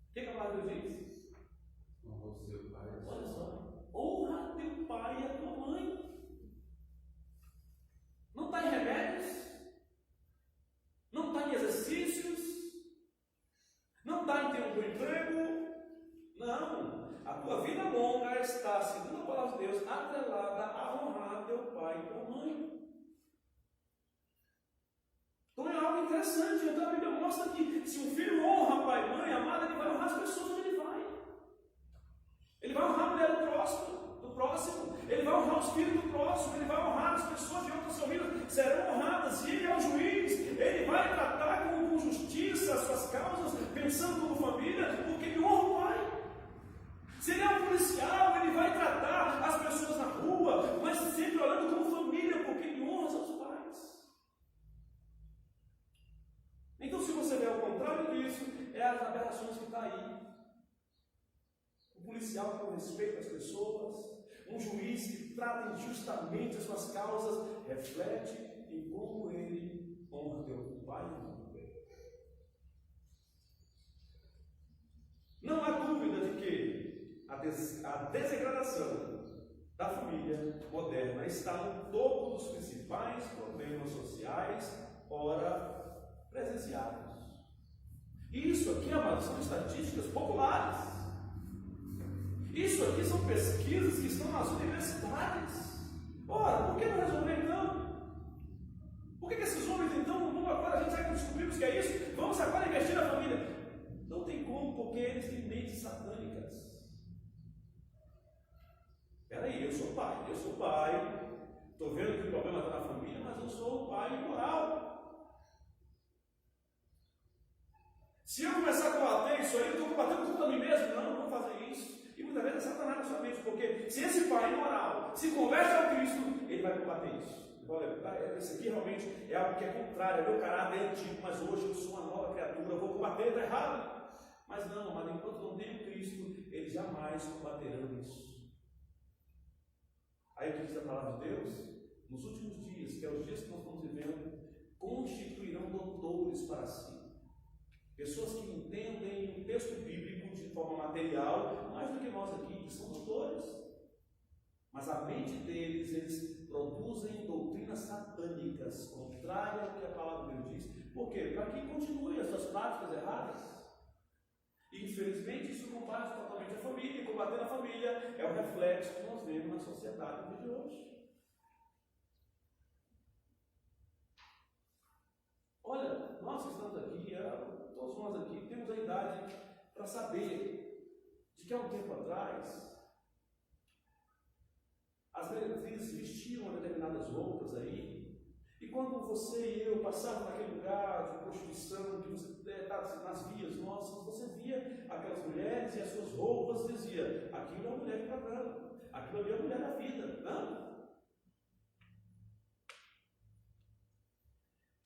O que a palavra de Deus diz? Honra o seu pai. Olha só, honra teu pai e a tua mãe. Não está em remédios, não está em exercícios, não está em ter um bom emprego. Não. A tua vida longa está, segundo a palavra de Deus, atrelada a honrar teu pai e tua mãe. Então é algo interessante. Então a Bíblia mostra que se um filho honra pai e mãe, amada, ele vai honrar as pessoas onde ele vai. Ele vai honrar a mulher do próximo, ele vai honrar os filhos do próximo, ele vai honrar as pessoas de outras famílias, serão honradas, e ele é o juiz, ele vai tratar com justiça as suas causas, pensando como família, porque ele honra o pai. Se ele é um policial, ele vai tratar as pessoas na rua, mas sempre olhando como família, porque ele honra seus pais. Então, se você vê ao contrário disso, é as aberrações que está aí. O policial que não respeita as pessoas, um juiz que trata injustamente as suas causas, reflete em como ele honra teu pai e mãe. Não há dúvida de que a desegradação da família moderna está no topo dos principais problemas sociais, ora presenciados. E isso aqui, amados, são estatísticas populares. Isso aqui são pesquisas que estão nas universidades. Ora, por que não resolver então? Por que esses homens então, agora a gente já descobrimos que é isso, vamos agora investir na família? Não tem como, porque eles têm mentes satânicas. Peraí, eu sou pai, estou vendo que o problema está na família, mas eu sou o pai imoral. Se eu começar a combater isso aí, eu estou combatendo contra mim mesmo. Não vou fazer isso. E muitas vezes é Satanás na sua mente, porque se esse pai imoral se converte ao Cristo, ele vai combater isso. Olha, isso aqui realmente é algo que é contrário, é meu caráter é antigo, mas hoje eu sou uma nova criatura, eu vou combater, está errado. Mas não, mas enquanto não tem o Cristo, eles jamais combaterão isso. Aí o que diz a palavra de Deus? Nos últimos dias, que é os dias que nós estamos vivendo, constituirão doutores para si. Pessoas que entendem o texto bíblico de forma material, mais do que nós aqui, que são doutores. Mas a mente deles, eles produzem doutrinas satânicas, contrárias ao que a palavra de Deus diz. Por quê? Para que continuem as suas práticas erradas. E infelizmente isso combate totalmente a família, e combater a família é o reflexo que nós vemos na sociedade de hoje. Olha, nós que estamos aqui, todos nós aqui, temos a idade para saber de que há um tempo atrás as meretrizes vestiam determinadas roupas aí, e quando você e eu passávamos naquele lugar de prostituição, que você está nas vias nossas, você via aquelas mulheres e as suas roupas, dizia, aquilo é a mulher de programa, aquilo ali é a mulher da vida, não?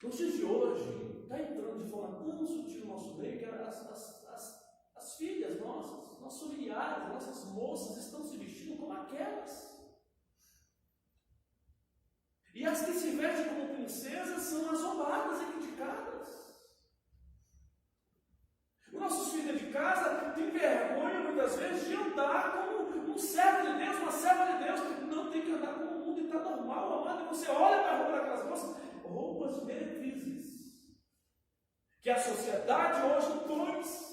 Nos dias de hoje, está entrando de forma tão sutil no nosso meio que as filhas nossas, nossos familiares, nossas moças estão se vestindo como aquelas. E as que se vestem como princesas são as roubadas e criticadas. Os nossos filhos de casa têm vergonha muitas vezes de andar como um servo de Deus, uma serva de Deus. Não tem que andar como o mundo está normal, amado. E você olha para a roupa daquelas moças, roupas meretrizes, que a sociedade hoje impôs.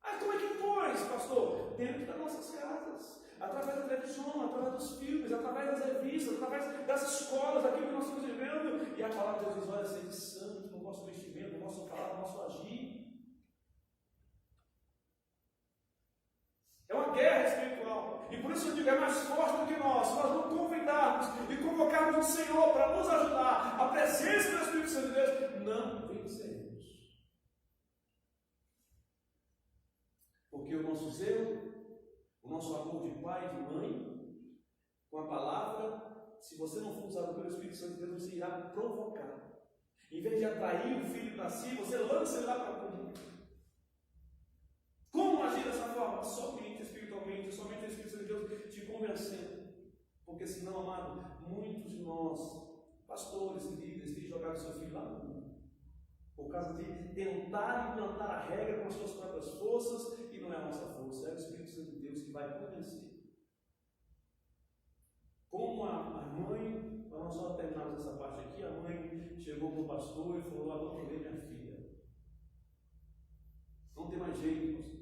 Ah, como é que impôs, pastor? Dentro das nossas casas. Através da televisão, através dos filmes, através das revistas, através das escolas, daquilo que nós estamos vivendo. E a palavra de Deus diz, olha, seja santo no vosso vestimento, no vosso falar, no vosso agir. É uma guerra espiritual. E por isso eu digo, é mais forte do que nós não convidarmos e convocarmos o Senhor para nos ajudar. A presença do Espírito Santo de Deus, não venceremos. Porque o nosso zelo, o nosso amor de pai e de mãe, com a palavra, se você não for usado pelo Espírito Santo de Deus, você irá provocar. Em vez de atrair o filho para si, você lança ele lá para o mundo. Como agir dessa forma? Somente espiritualmente, somente o Espírito Santo de Deus te convencendo. Porque senão, amado, muitos de nós, pastores, líderes, têm jogado seu filho lá no mundo. Por causa de tentar implantar a regra com as suas próprias forças, e não é a nossa força, é o Espírito Santo de Deus que vai convencer. Como a mãe, para nós só terminarmos essa parte aqui, a mãe chegou para o pastor e falou, abandonei minha filha. Não tem mais jeito, pastor.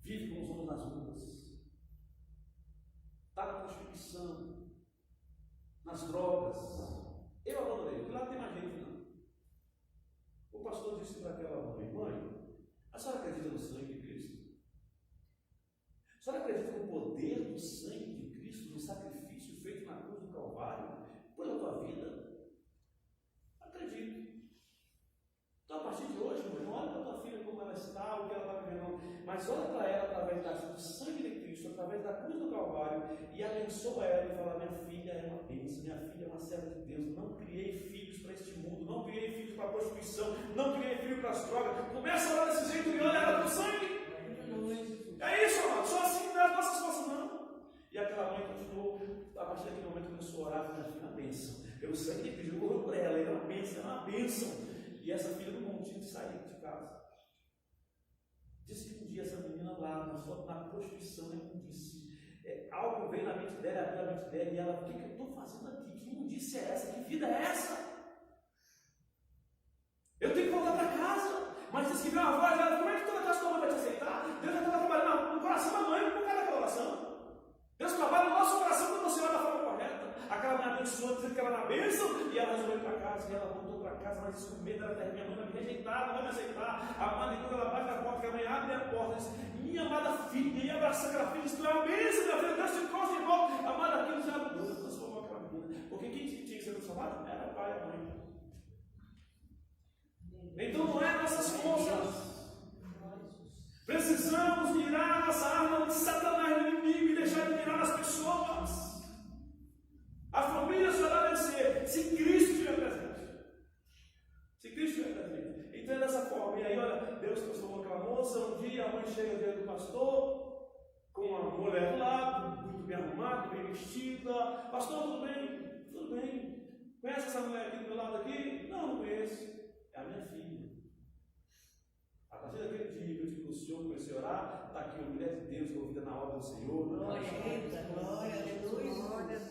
Vive com os homens nas ruas. Está na prostituição, nas drogas. Eu abandonei, porque lá não tem mais jeito não. O pastor disse para aquela mãe, a senhora acredita no sangue de Cristo? A senhora acredita no poder do sangue de Cristo, no sacrifício feito na cruz do Calvário, pela tua vida? Acredito. Então, a partir de hoje, mãe, não olha para a tua filha como ela está, o que ela está vivendo, mas olha para ela através do sangue de Cristo, através da cruz do Calvário, e abençoa ela e fala, minha filha é uma bênção, minha filha é uma serva de Deus, não criei filhos para este mundo, não criei filhos para a prostituição, não criei filhos para as drogas. Começa a orar desse jeito e olha ela para o sangue. É isso, amado, só assim não é as nossas forças, não. E aquela mãe continuou, a partir daquele momento começou a orar, minha filha é uma bênção, pelo sangue de Cristo, correu por ela, é uma bênção, é uma bênção. E essa filha não tinha de sair de casa. Disse que um dia essa menina lá, na prostituição, ela disse, algo veio na mente dela, abriu a mente dela, e ela, o que eu estou fazendo aqui? Que imundice é essa? Que vida é essa? Eu tenho que voltar para casa. Mas disse que veio uma voz dela, como é que toda a casa vai te aceitar? Deus já estava trabalhando no coração da mãe, por causa daquela oração. Deus trabalha no nosso coração quando você olha da forma correta. Aquela mãe abençoou, dizendo que ela era bênção, e ela resolveu ir para casa, e ela voltou para casa, mas isso com medo, ela minha mãe vai me rejeitar, não vai me aceitar. A mãe, quando ela bate na porta, que a mãe abre a porta, diz, minha amada filha, e abraça aquela filha, diz, tu é uma bênção, minha filha, Deus te encosta de volta. Amada, aquilo já mudou, transformou aquela menina. Porque quem tinha que ser transformado era o pai e a mãe. Então não é nossas forças. Precisamos mirar a nossa arma de Satanás do inimigo e deixar de mirar nas pessoas. A família só vai vencer se Cristo estiver presente. Se Cristo estiver presente. Então é dessa forma. E aí, olha, Deus transformou aquela moça. Um dia a mãe chega diante do pastor, com uma mulher do lado, muito bem arrumada, bem vestida. Pastor, tudo bem? Tudo bem. Conhece essa mulher aqui do meu lado aqui? Não, não conheço. É a minha filha. A partir daquele dia que eu digo, o Senhor comecei a orar, está aqui uma mulher de Deus envolvida na obra do Senhor. Glória, aleluia.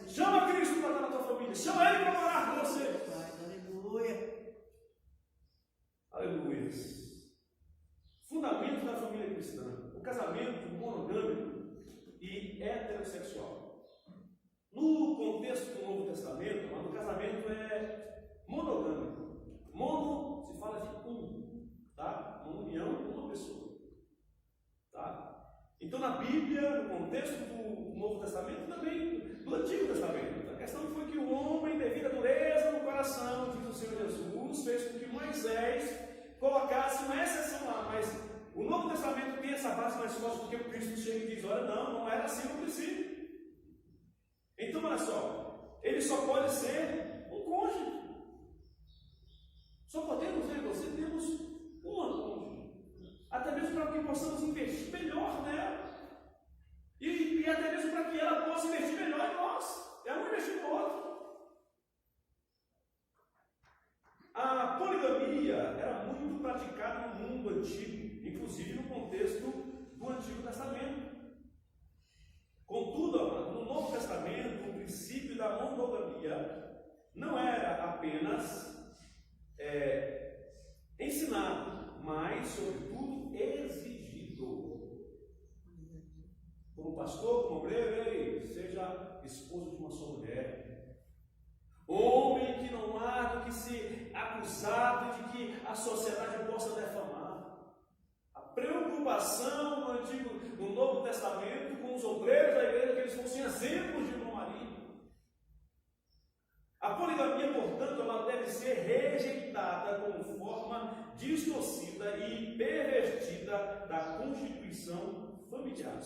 Chama Cristo para estar na tua família. Chama Ele para orar com você. Aleluia. um, tá? Uma união com uma pessoa, tá? Então, na Bíblia, no contexto do Novo Testamento, também do Antigo Testamento, a questão foi que o homem, devido à dureza no coração, diz o Senhor Jesus, fez com que Moisés colocasse uma exceção lá, mas o Novo Testamento tem essa base mais forte porque o Cristo chega e diz: olha, não era assim no princípio. Então, olha só, ele só pode ser um cônjuge. Só podemos ver você, temos uma cônjuge. Até mesmo para que possamos investir melhor nela. E até mesmo para que ela possa investir melhor em nós. É um investir no outro. A poligamia era muito praticada no mundo antigo, inclusive no contexto do Antigo Testamento. Contudo, no Novo Testamento, o princípio da monogamia não era apenas ensinado, mas, sobretudo, exigido. Como pastor, como obreiro, seja esposo de uma só mulher. Homem que não há do que se acusado de que a sociedade possa defamar. A preocupação no Novo Testamento com os obreiros da igreja, que eles fossem exemplos de bom marido. A poligamia, portanto, ela deve ser rejeitada como forma distorcida e pervertida da constituição familiar.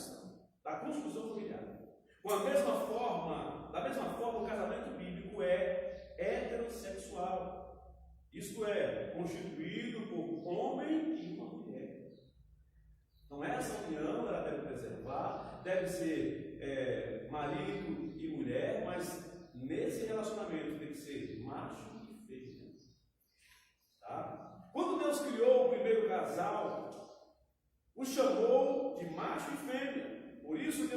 Da mesma forma, o casamento bíblico é heterossexual. Isto é, constituído por homem e uma mulher. Então, essa união ela deve preservar, deve ser marido e mulher, mas nesse relacionamento tem que ser macho e fêmea. Tá? Quando Deus criou o primeiro casal, o chamou de macho e fêmea. Por isso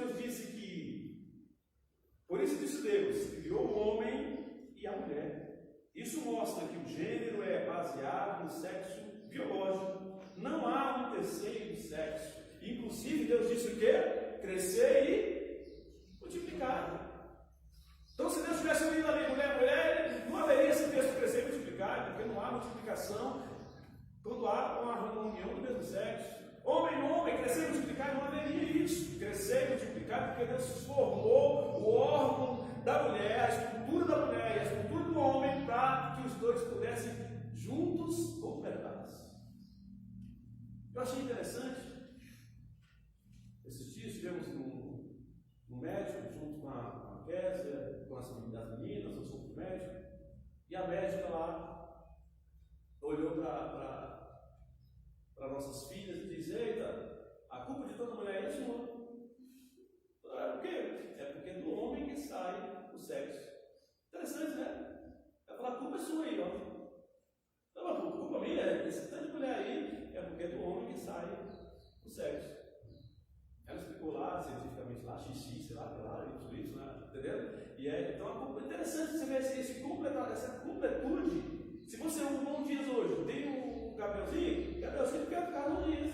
Deus criou o homem e a mulher. Isso mostra que o gênero é baseado no sexo biológico. Não há um terceiro sexo. Inclusive, Deus disse o quê? Crescer e multiplicar. Então, se Deus tivesse unido ali mulher, não haveria esse texto crescer e multiplicar, porque não há multiplicação quando há uma união do mesmo sexo. Homem, crescer e multiplicar, não haveria isso. Crescer e multiplicar, porque Deus formou o órgão da mulher, a estrutura da mulher e a estrutura do homem, para que os dois pudessem juntos completar-se. Eu achei interessante. Esses dias estivemos no médico, junto com a Kézia, com as meninas, eu sou médico, e a médica lá olhou para nossas filhas e diz: eita, a culpa de toda mulher é sua. Por quê? É porque é do homem que sai o sexo. Interessante, né? Ela fala: a culpa é sua aí, ó. Não, a culpa minha é esse tanto de mulher aí, é porque é do homem que sai o sexo. Ela explicou lá, cientificamente, lá, XX, sei lá, isso, né? Entendeu? Então a culpa é interessante você ver essa completude. Se você um Bom Dias hoje, tem o Gabrielzinho quer ficar no Bom Dias.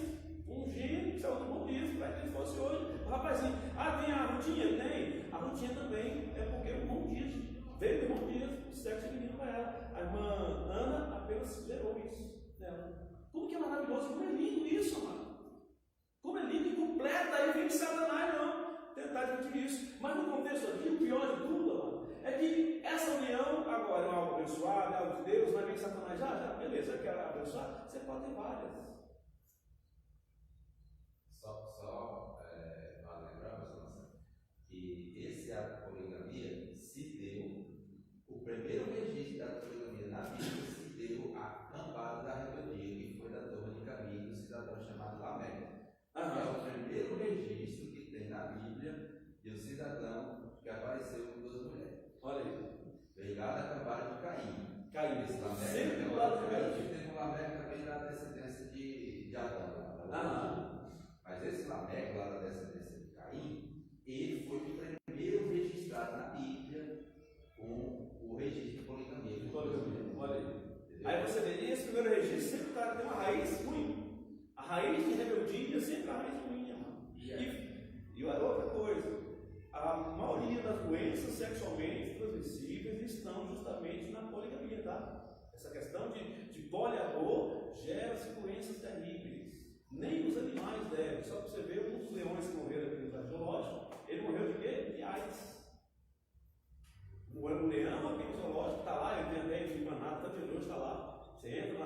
Um gênio que saiu do Bom Dias, para que ele fosse hoje. O rapazinho, tem a Rutinha? Tem. A Rutinha também é porque o Bom Dias veio do Bom Dias, o sexo feminino para ela. A irmã Ana apenas gerou isso nela. Como que é maravilhoso, como é lindo isso, amado. Como é lindo e completa, aí vem Satanás não tentar dividir isso. Mas no contexto aqui, o pior de tudo, amado, é que essa união agora é algo abençoado, é algo de Deus, mas vem Satanás, beleza, eu quero abençoar, você pode ter várias. Só para lembrar, pastor, que esse ato de poligamia se deu, o primeiro registro da poligamia na Bíblia se deu a cambada da rebeldia, que foi da turma de Caminho, do cidadão chamado Lameque. É o primeiro registro que tem na Bíblia de um cidadão que apareceu com duas mulheres. Olha aí. Veio lá da cambada de Caim. Esse Lameque Sempre do lado do Caim. Tem um Lameque também da descendência de Adão. Mas esse Lameque, lá da descendência de Caim, ele foi o primeiro registrado na Bíblia com o registro de poligamia. Olha aí. Aí você vê, esse primeiro registro sempre tem uma raiz ruim. A raiz de rebeldia sempre é a raiz ruim, mano. E outra coisa, a maioria das doenças sexualmente transmissíveis estão justamente na poligamia, tá? Essa questão de poliamor gera-se doenças terríveis. Nem os animais devem. Só para você ver, um dos leões que morreram aqui no zoológico, ele morreu de quê? De AIDS. O leão aqui no zoológico está lá, ele tem até emplanado, tanto de hoje está lá. Você entra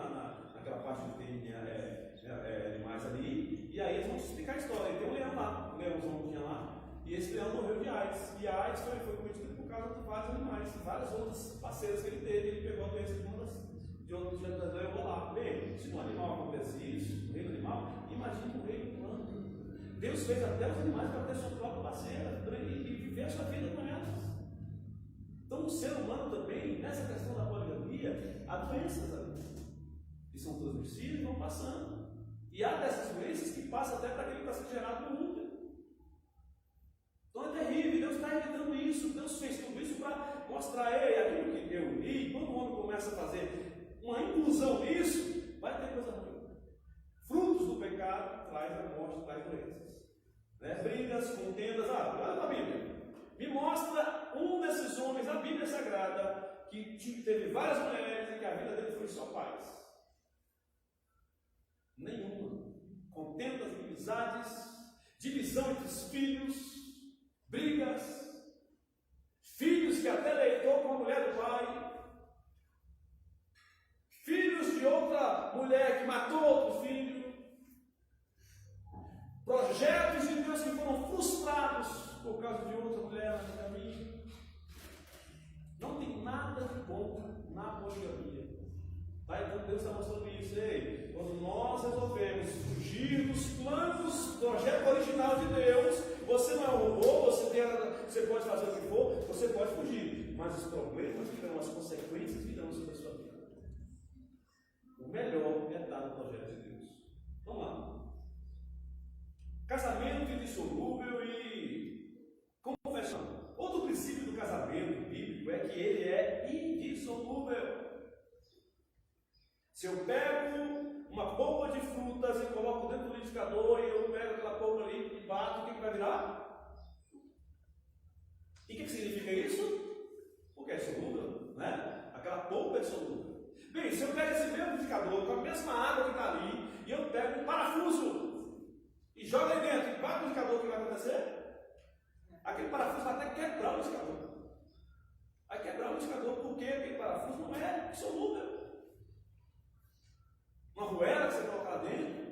naquela parte que tem animais ali, e aí eles vão te explicar a história. Tem um leão lá, um leãozão que tinha lá, e esse leão morreu de AIDS. E a AIDS foi cometido por causa de vários animais, várias outras parceiras que ele teve. Ele pegou a doença de outros leões lá. Bem, se no animal acontece isso, no reino animal, imagine no reino humano. Deus fez até os animais para ter sua própria parceira e viver a sua vida com elas. Então, o ser humano também, nessa questão da poligamia, há doenças ali, que são transmissíveis e vão passando. E há dessas doenças que passam até para aquele que está sendo gerado no útero. Então é terrível, Deus está evitando isso. Deus fez tudo isso para mostrar aquilo que eu li. Quando o homem começa a fazer uma inclusão nisso, vai ter coisa ruim. Frutos do pecado traz a morte, traz doenças. Brigas, contendas. Olha para a Bíblia. Me mostra um desses homens da Bíblia Sagrada que teve várias mulheres e que a vida dele foi só paz. Nenhuma. Contendas, inimizades, divisão entre os filhos, brigas, filhos que até deitou com a mulher do pai, filhos de outra mulher que matou outro filho, projetos de Deus que foram frustrados por causa de outra mulher no caminho. Não tem nada de bom na poligamia. Então Deus está mostrando isso. Quando nós resolvemos fugir dos planos, do projeto original de Deus, você não é um robô, você pode fazer o que for, você pode fugir, mas os problemas virão, as consequências virão sobre a sua vida. O melhor é estar no projeto de Deus. Vamos lá. Casamento indissolúvel e confessão. Outro princípio do casamento bíblico é que ele é indissolúvel. Se eu pego uma polpa de frutas e coloco dentro do liquidificador e eu pego aquela polpa ali e bato, o que vai virar? E o que significa isso? Porque é solúvel, né? Aquela polpa é solúvel. Bem, se eu pego esse mesmo liquidificador com a mesma água que está ali e eu pego um parafuso e jogo aí dentro e bato no liquidificador, o que vai acontecer? Aquele parafuso vai até quebrar o liquidificador. Vai quebrar o liquidificador porque aquele parafuso não é solúvel. Uma moeda que você colocar dentro,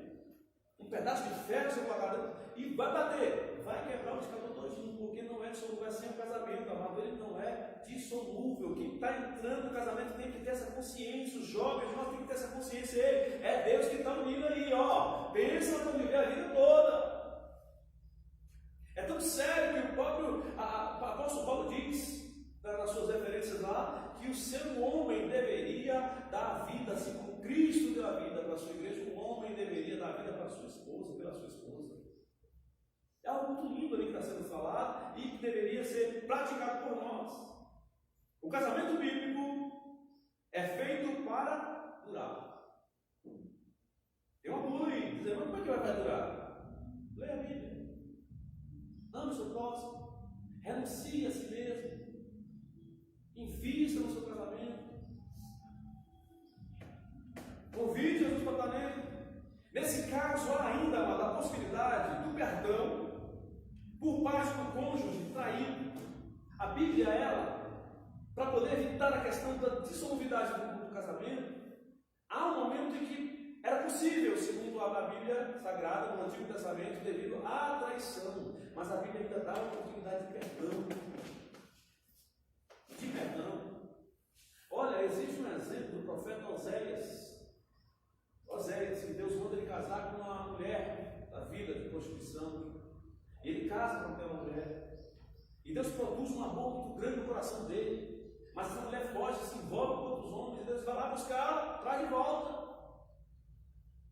um pedaço de ferro que você colocar dentro, e vai bater, vai quebrar o liquidificador todinho, porque não é dissolúvel, é sem o casamento, amado, ele não é dissolúvel. Quem está entrando no casamento tem que ter essa consciência, os jovens, nós temos que ter essa consciência, é Deus que está unindo aí, pensa para viver a vida toda. É tão sério que o próprio apóstolo Paulo diz, nas suas referências lá, que o seu homem deveria dar a vida, assim como Cristo deu a vida para a sua igreja, o homem deveria dar a vida para a sua esposa, pela sua esposa. É algo muito lindo ali que está sendo falado e que deveria ser praticado por nós. O casamento bíblico é feito para durar. Tem uma bula aí, dizendo, mas como é que vai durar? Leia a Bíblia. Ame o seu próximo, renuncie a si mesmo. Invista no seu casamento. Convide Jesus para estar nele. Nesse caso, há ainda a possibilidade do perdão por parte do cônjuge traído. A Bíblia, para poder evitar a questão da dissolubilidade do casamento, há um momento em que era possível, segundo a Bíblia Sagrada, no Antigo Testamento, devido à traição. Mas a Bíblia ainda dá uma oportunidade de perdão. De perdão. Olha, existe um exemplo do profeta Oséias, que Deus manda ele casar com uma mulher da vida de prostituição. Ele casa com aquela mulher. E Deus produz um amor muito grande no coração dele. Mas essa mulher foge, se envolve com outros homens, e Deus vai lá buscar, traz de volta.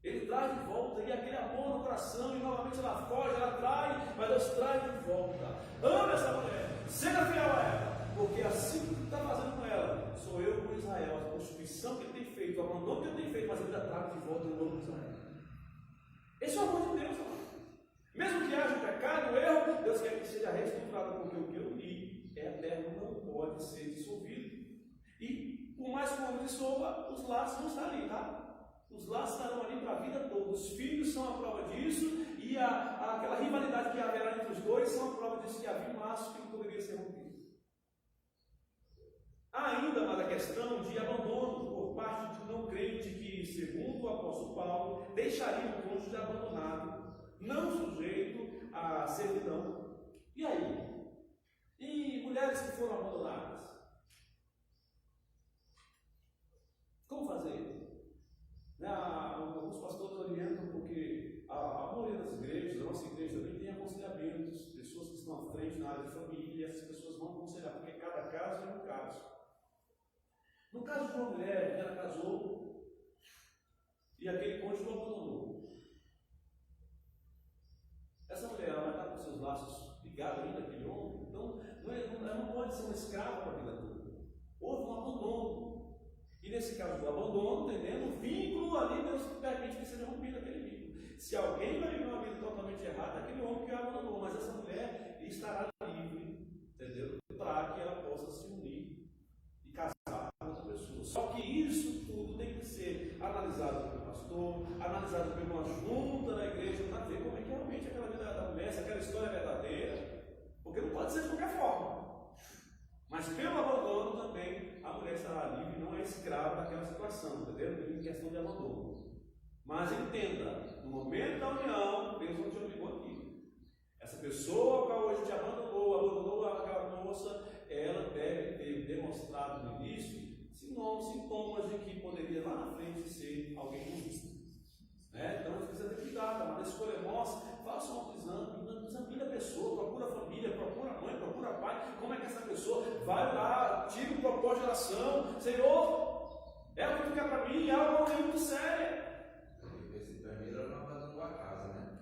Ele traz de volta, e aquele amor no coração, e novamente ela foge, ela trai, mas Deus traz de volta. Ama essa mulher, seja fiel a ela. Porque assim que está fazendo com ela, sou eu com Israel, a constituição que ele tem feito, o abandono que ele tem feito, mas ele ainda traz de volta o nome de Israel. Esse é o amor de Deus, amado. Mesmo que haja um pecado, um erro, Deus quer que seja restaurado, porque o que eu li é eterno, não pode ser dissolvido. E por mais que o homem dissolva, os laços vão estar ali, tá? Os laços estarão ali para a vida toda. Os filhos são a prova disso, e aquela rivalidade que haverá entre os dois são a prova disso, que havia um laço que não poderia ser rompido. Há ainda mais a questão de abandono por parte de não crente que, segundo o apóstolo Paulo, deixaria o cônjuge abandonado, não sujeito à servidão. E aí? E mulheres que foram abandonadas? Como fazer? Alguns pastores orientam porque a maioria das igrejas, a nossa igreja também tem aconselhamentos, pessoas que estão à frente na área de família, e essas pessoas vão aconselhar, porque cada caso é um caso. No caso de uma mulher que ela casou e aquele cônjuge o abandonou, essa mulher ela vai estar com seus laços ligados ainda àquele homem, então ela não pode ser uma escrava para a vida toda. Houve um abandono. E nesse caso do abandono, entendendo, o vínculo ali, Deus permite que seja rompido aquele vínculo. Se alguém vai viver uma vida totalmente errada, é aquele homem que a abandonou, mas essa mulher estará livre, entendeu? Para que ela possa se unir e casar com outra pessoa. Só que isso tudo tem que ser analisado pelo pastor, analisado por uma junta na igreja, para ver como é que realmente aquela vida da mulher, se aquela história é verdadeira, porque não pode ser de qualquer forma. Mas pelo abandono também a mulher estará livre e não é escrava daquela situação, entendeu? Em questão de abandono. Mas entenda, no momento da união, Deus não te obrigou aqui. Essa pessoa que hoje te abandonou aquela moça, ela deve ter demonstrado no início sintomas de que poderia lá na frente ser alguém ruim. Então a gente precisa ter cuidado, mas a escolha é nossa. Faça um autoexame, examine a pessoa, procura a família, procura a mãe, procura o pai. Como é que essa pessoa vai lá, tira o propósito de oração, Senhor, é o que tu quer para mim, é algo muito sério. Esse primeiro não abandonou a casa, né?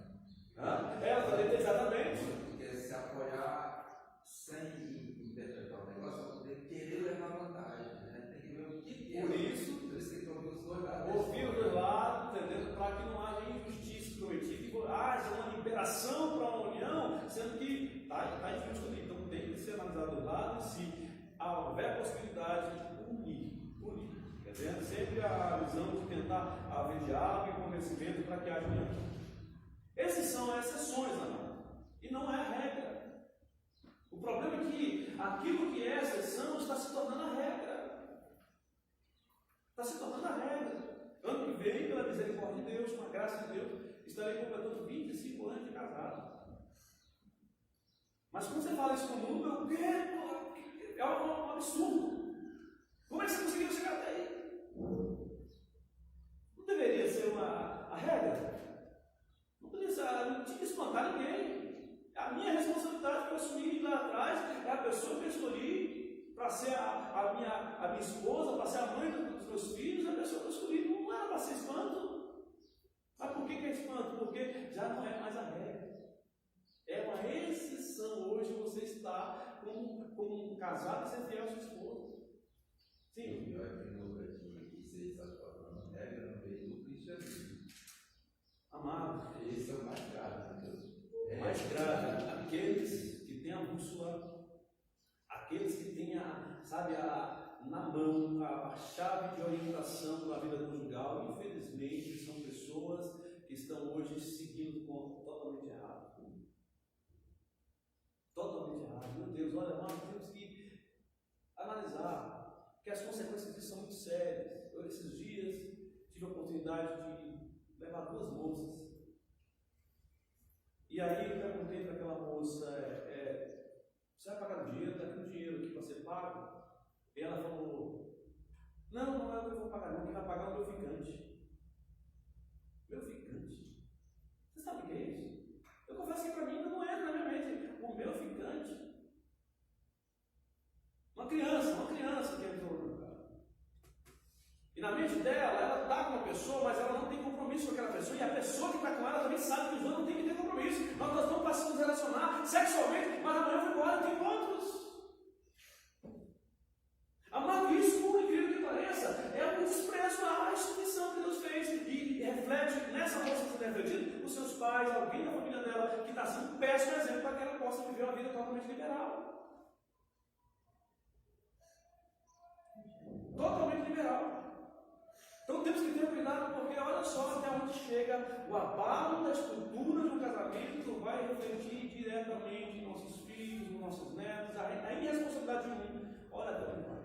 Exatamente. Porque se apoiar sem interpretar o negócio, vai poder querer levar vantagem, né? Tem que ver o que é. Por isso tem que ouvir os dois lados. Ouvir os dois lados, entendendo? Para que não haja injustiça cometida. Haja uma liberação para uma união, sendo que está injusto ali. Então tem que ser analisado do lado, e se houver possibilidade de unir. Entendendo? Sempre a visão de tentar haver diálogo e convencimento para que haja união. Essas são as exceções, amado. E não é a regra. O problema é que aquilo que é exceção está se tornando a regra. Está se tornando a regra. Ano que vem, pela misericórdia de Deus, com a graça de Deus, estarei completando 25 anos de casado. Mas quando você fala isso com o mundo, é um absurdo. Como é que você conseguiu chegar até aí? Não deveria ser a regra? Não poderia ser, não tinha que espantar ninguém. A minha responsabilidade que eu assumi lá atrás é a pessoa que eu escolhi para ser a minha esposa, para ser a mãe dos meus filhos, a pessoa que eu escolhi. Não era para ser espanto. Mas por que é espanto? Porque já não é mais a regra. É uma exceção. Hoje você está como um casado e ser fiel à sua esposa. Sim. O pior é que no que você está falando, regra no meio do cristianismo. Amado, esse é o mais grave, meu Deus. O mais grave, aqueles que têm a bússola, aqueles que têm na mão a chave de orientação da vida conjugal, infelizmente são pessoas que estão hoje seguindo totalmente errado. Totalmente errado. Meu Deus, olha, nós temos que analisar, que as consequências disso são muito sérias. Eu, esses dias, tive a oportunidade de levar 2 moças. E aí eu perguntei para aquela moça, você vai pagar o dinheiro? Está aqui o dinheiro aqui para ser pago? E ela falou, não é o que eu vou pagar não, quem vai pagar é o meu ficante. Meu ficante? Você sabe o que é isso? Eu confesso que para mim não entra na minha mente o meu ficante. Uma criança que entrou no lugar. E na mente dela, ela está com uma pessoa, mas ela não tem compromisso com aquela pessoa, e a pessoa que está com ela também sabe que os dois não tem que ter compromisso. Nós estamos passando a nos relacionar sexualmente, mas amanhã eu vou embora e tem outros. Amado, isso, por incrível que pareça, é um desprezo à instituição que Deus fez, e reflete nessa moça que refletido os seus pais, alguém da família dela, que está sendo um péssimo exemplo para que ela possa viver uma vida totalmente liberal. Totalmente liberal. Então temos que ter cuidado, porque olha só até onde chega o abalo da estrutura de um casamento, vai refletir diretamente nos nossos filhos, nos nossos netos, a irresponsabilidade de um, olha até onde vai.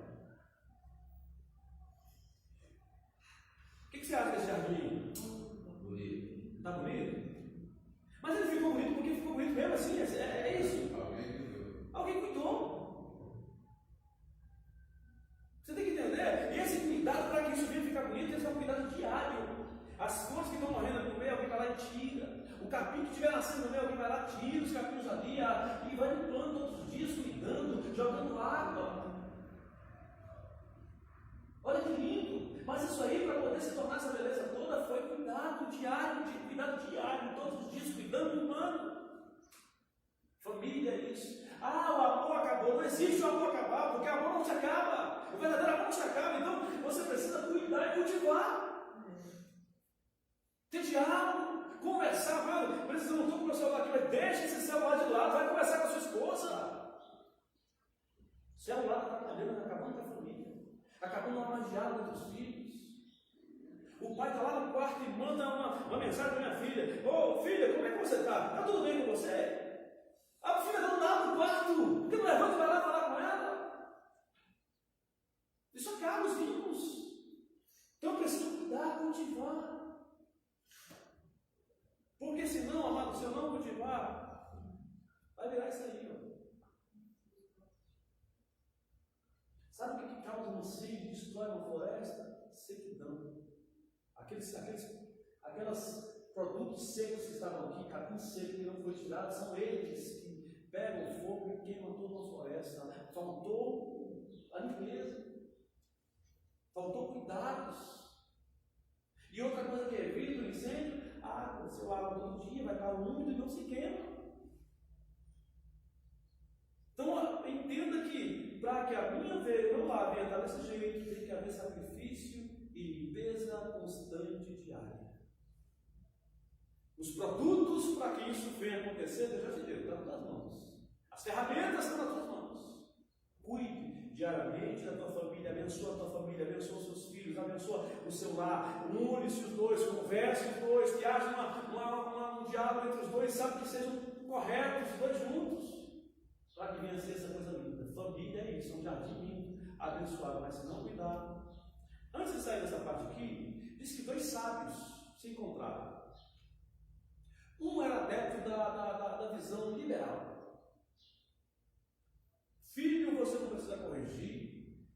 O que você acha desse jardim? Bonito. Está bonito? Mas ele ficou bonito porque ficou bonito mesmo assim, é isso. Alguém cuidou. Você tem que entender, e esse cuidado para que isso venha ficar bonito, esse é um cuidado diário. As flores que estão morrendo no meio, alguém vai lá e tira. O capim que estiver nascendo no meio, alguém vai lá e tira os capinhos ali, e vai limpando todos os dias, cuidando, jogando água. Olha que lindo! Mas isso aí, para poder se tornar essa beleza toda, foi cuidado diário, todos os dias, cuidando do humano. Família é isso. Ah, o amor acabou. Não existe o amor acabar, porque o amor não se acaba. O verdadeiro amor não se acaba. Então, você precisa cuidar e cultivar. Ter diálogo, conversar. Mano, precisa não estou com o meu celular aqui, mas deixa esse celular de lado, vai conversar com a sua esposa. O celular está atrapalhando, acabando com a família, acabando com o diálogo entre os filhos. O pai está lá no quarto e manda uma mensagem para minha filha: ô filha, como é que você está? Está tudo bem com você? A filha não dá no quarto, porque não levanta e vai lá falar com ela. Isso acaba os vínculos. Então eu preciso cuidar, cultivar. Porque senão, amado, se eu não cultivar, vai virar isso aí, ó. Sabe o que causa um incêndio e destrói uma floresta? Sequidão. Aqueles produtos secos que estavam aqui, capim seco que não foi tirado, são eles que pegam fogo e queimam toda a floresta. Faltou a limpeza, faltou cuidados. E outra coisa que evita o incêndio: aconteceu água todo dia, vai estar úmido e não se queima. Então entenda que para que a minha vida não vá venha estar desse jeito, tem que haver sacrifício e limpeza constante diária. Os produtos para que isso venha acontecer, Deus já te deu, está nas tuas mãos. As ferramentas estão nas tuas mãos. Cuide diariamente da tua família, abençoa a tua família, abençoa os seus filhos, abençoa o seu lar, une-se os dois, converse os dois, que haja um diálogo entre os dois, sabe, que sejam corretos os dois juntos, para que venha a ser essa coisa linda. Família é isso, é um jardim lindo, abençoado, mas se não cuidar. Antes de sair dessa parte aqui, diz que dois sábios se encontraram. Um era adepto da visão liberal. Filho, você não precisa corrigir.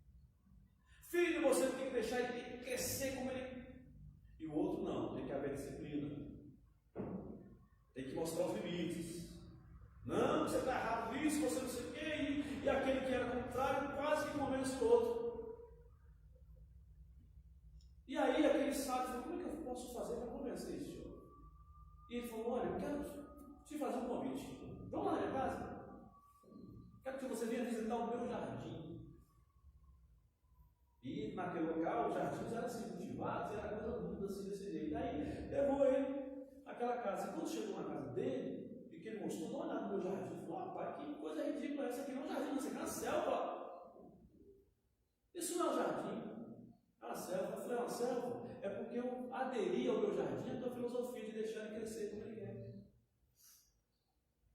Filho, você tem que deixar ele crescer como ele. E o outro não, tem que haver disciplina. Tem que mostrar os limites. Não, você está errado nisso, você não sei o quê. E aquele que era contrário quase que convence o outro. E aí aquele sábio falou: como é que eu posso fazer para convencer esse senhor? E ele falou: olha, eu quero te fazer um convite. Vamos lá na minha casa. Quero que você venha visitar o meu jardim. E naquele local, os jardins eram assim cultivados, era coisa linda assim desse jeito. Aí levou ele àquela casa. E quando chegou na casa dele, e que ele mostrou, não olhava no meu jardim, ele falou: rapaz, que coisa ridícula, essa aqui não é um jardim, isso aqui é uma selva. Isso não é um jardim. É uma selva. Eu falei: é uma selva? É porque eu aderi ao meu jardim à tua filosofia de deixar ele crescer como ele quer.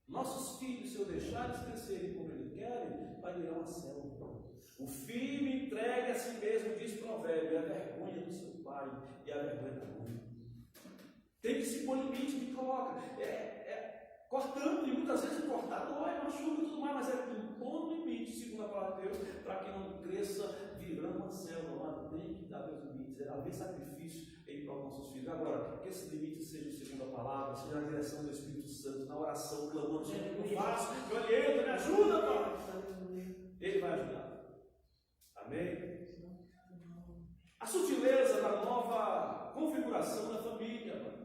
Nossos filhos, se eu deixar eles crescerem como eles querem, vai virar uma selva. O filho entregue a si mesmo, diz Provérbio, é a vergonha do seu pai e a vergonha da mãe. Tem que se pôr limite, me coloca. Cortando, e muitas vezes cortar dói, machuca e tudo mais, mas é impondo limite, segundo a palavra de Deus, para que não cresça virando uma selva. Mas tem que dar os limites, haver sacrifício em prol dos nossos filhos. Agora, que esses limites sejam segundo a palavra, seja na direção do Espírito Santo, na oração, clamando: Senhor, eu faço, me orienta, me ajuda, Pai. Ele vai ajudar. Amém? A sutileza da nova configuração da família.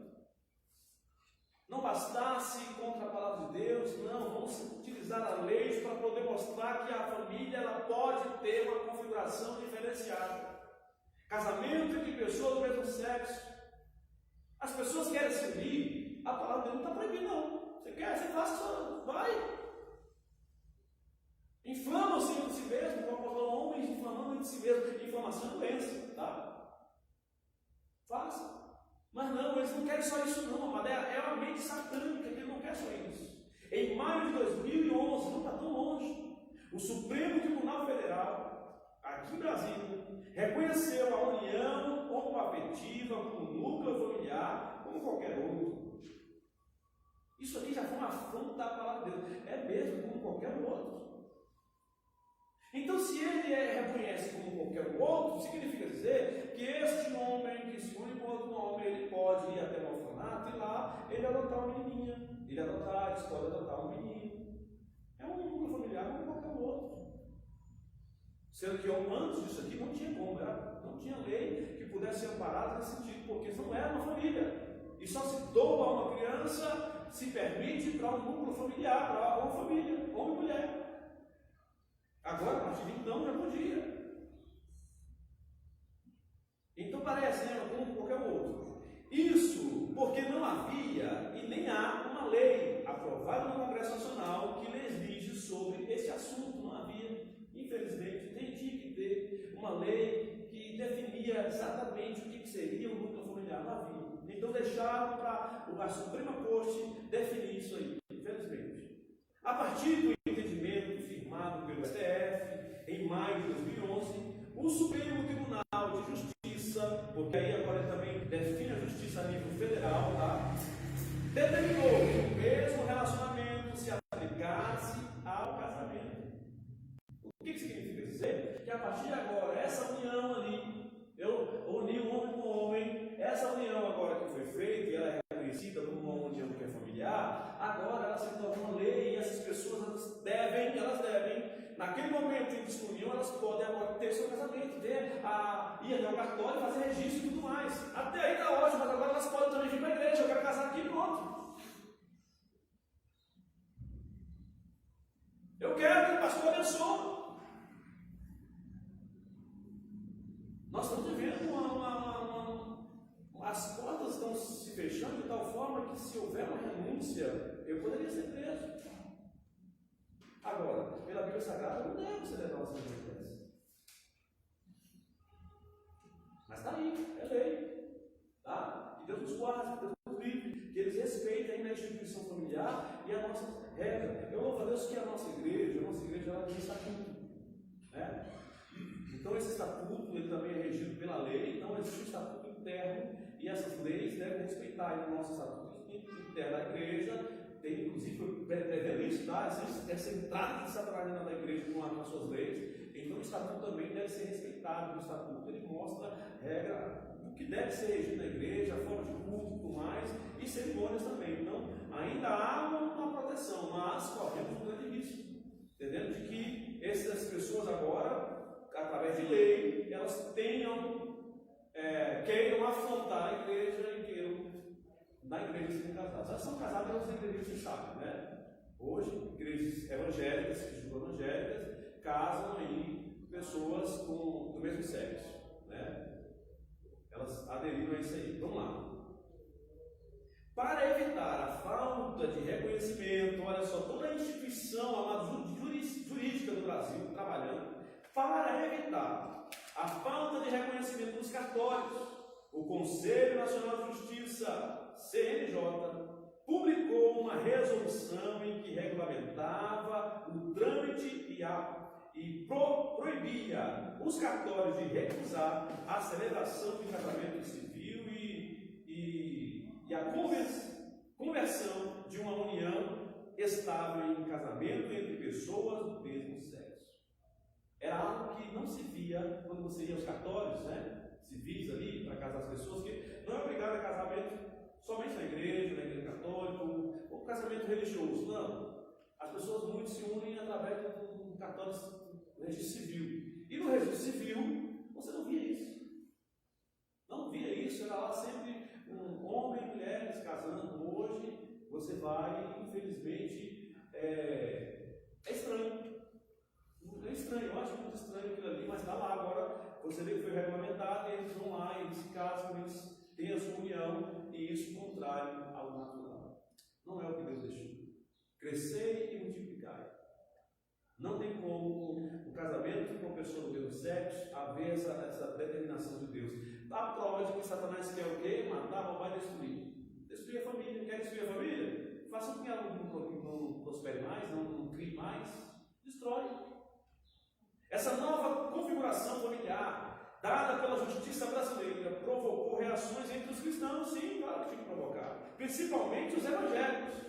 Não bastasse contra a palavra de Deus, não, vamos utilizar a lei para poder mostrar que a família ela pode ter uma configuração diferenciada. Casamento entre pessoas do mesmo sexo. As pessoas querem se unir, a palavra de Deus não está proibida, não. Você quer, você faça, vai. Inflamam-se entre si mesmo, como falou, homens inflamando entre si mesmo. Inflamação é doença, tá? eles não querem só isso não, amado. É uma mente satânica que ele não quer só isso. Em maio de 2011, não está tão longe, o Supremo Tribunal Federal, aqui em Brasília, reconheceu a união homoafetiva como núcleo familiar, como qualquer outro. Isso aqui já foi uma afronta à palavra de Deus. É mesmo, como qualquer outro. Então, se ele reconhece como qualquer outro, significa dizer que este homem que se une com outro homem, ele pode ir até o orfanato e lá ele adotar uma menininha, eles podem adotar um menino. É um núcleo familiar como qualquer outro. Sendo que antes disso aqui não tinha como, não tinha lei que pudesse ser amparada nesse sentido, porque não era uma família. E só se doa uma criança, se permite para um núcleo familiar, para uma família, homem e mulher. Agora, a partir de então, já podia. Então parece, né, como qualquer outro. Isso porque não havia e nem há uma lei aprovada no Congresso Nacional que legisle sobre esse assunto. Não havia. Infelizmente, nem tinha que ter uma lei que definia exatamente o que seria o núcleo familiar. Não havia. Então deixaram para a Suprema Corte definir isso aí. Infelizmente. A partir do entendimento firmado pelo STF, em maio de 2011, o Supremo Tribunal de Justiça, porque aí agora ele também define a justiça a nível federal, tá? Determinou que o mesmo relacionamento se aplicasse ao casamento. O que significa dizer? Que a partir de agora, essa união ali, eu uni o homem com o homem, essa união agora que foi feita, e ela é reconhecida como uma união que é familiar, agora ela se torna uma lei e essas pessoas elas devem, naquele momento em que se uniam, elas podem agora ter seu casamento, ir até o cartório, fazer registro e tudo mais. Até aí está ótimo, mas agora elas podem também vir para a igreja, eu quero casar aqui e pronto. Eu quero que o pastor abençoe. Nós estamos vivendo as portas estão se fechando de tal forma que se houver uma renúncia, eu poderia ser preso. Agora, pela Bíblia Sagrada, eu não devo celebrar uma cerimônia dessa. Mas está aí, é lei. Tá? E Deus nos guarda, Deus nos livre, que eles respeitem ainda a instituição familiar e a nossa regra. Eu louvo a Deus que a nossa igreja ela tem estatuto. Né? Então esse estatuto ele também é regido pela lei, então existe um estatuto interno e essas leis devem respeitar o nosso estatuto interno da igreja. Tem inclusive prevendo isso, tá? Essa entrada de Satanás dentro da igreja com as suas leis. Então o estatuto também deve ser respeitado. O estatuto ele mostra a regra do que deve ser regido na igreja, a forma de culto e tudo mais, e cerimônias também. Então ainda há uma proteção, mas corremos um grande risco, entendendo? De que essas pessoas agora, através de lei, elas queiram afrontar a igreja e queiram na igreja serem casados. Elas são casadas nas igrejas, vocês sabem, né? Hoje, igrejas evangélicas, que julgam evangélicas, casam aí pessoas do mesmo sexo, né? Elas aderiram a isso aí. Vamos lá. Para evitar a falta de reconhecimento, olha só, toda a instituição jurídica do Brasil trabalhando, para evitar a falta de reconhecimento dos cartórios, o Conselho Nacional de Justiça, CNJ, publicou uma resolução em que regulamentava o trâmite e proibia os cartórios de recusar a celebração de casamento civil e a conversão de uma união estável em casamento entre pessoas do mesmo sexo. Era algo que não se via quando você ia aos cartórios, né? Civis ali, para casar as pessoas, que não é obrigado a casamento somente na igreja católica, ou casamento religioso, não. As pessoas muito se unem através do cartório registro civil. E no registro civil, você não via isso. Não via isso, era lá sempre um homem e mulheres casando. Hoje, você vai, infelizmente, é estranho. É estranho, eu acho muito estranho aquilo ali, mas está lá agora. Você vê que foi regulamentado, e eles vão lá, eles se casam, eles têm a sua união, e isso contrário ao natural. Não é o que Deus deixou. Crescei e multiplicai. Não tem como o casamento com uma pessoa do mesmo sexo haver essa determinação de Deus. A prova de que Satanás quer o quê? Matar, roubar e destruir. Destruir a família. Quer destruir a família? Faça com que ela não prospere mais, não crie mais. Destrói. Essa nova configuração familiar, dada pela justiça brasileira, provocou reações entre os cristãos. Sim, claro que tinha que provocar. Principalmente os evangélicos.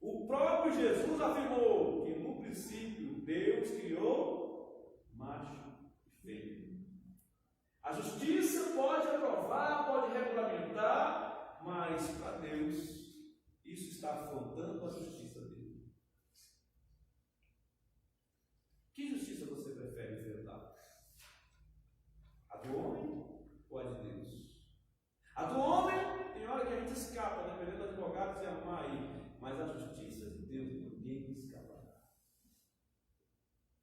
O próprio Jesus afirmou que no princípio Deus criou macho e fêmea. A justiça pode aprovar, pode regulamentar, mas para Deus isso está afrontando a justiça dele. Que justiça você prefere enfrentar? A do homem ou a de Deus? A do homem, tem hora que a gente escapa, dependendo do advogado se arrumar aí. Mas a justiça de Deus, ninguém escapará.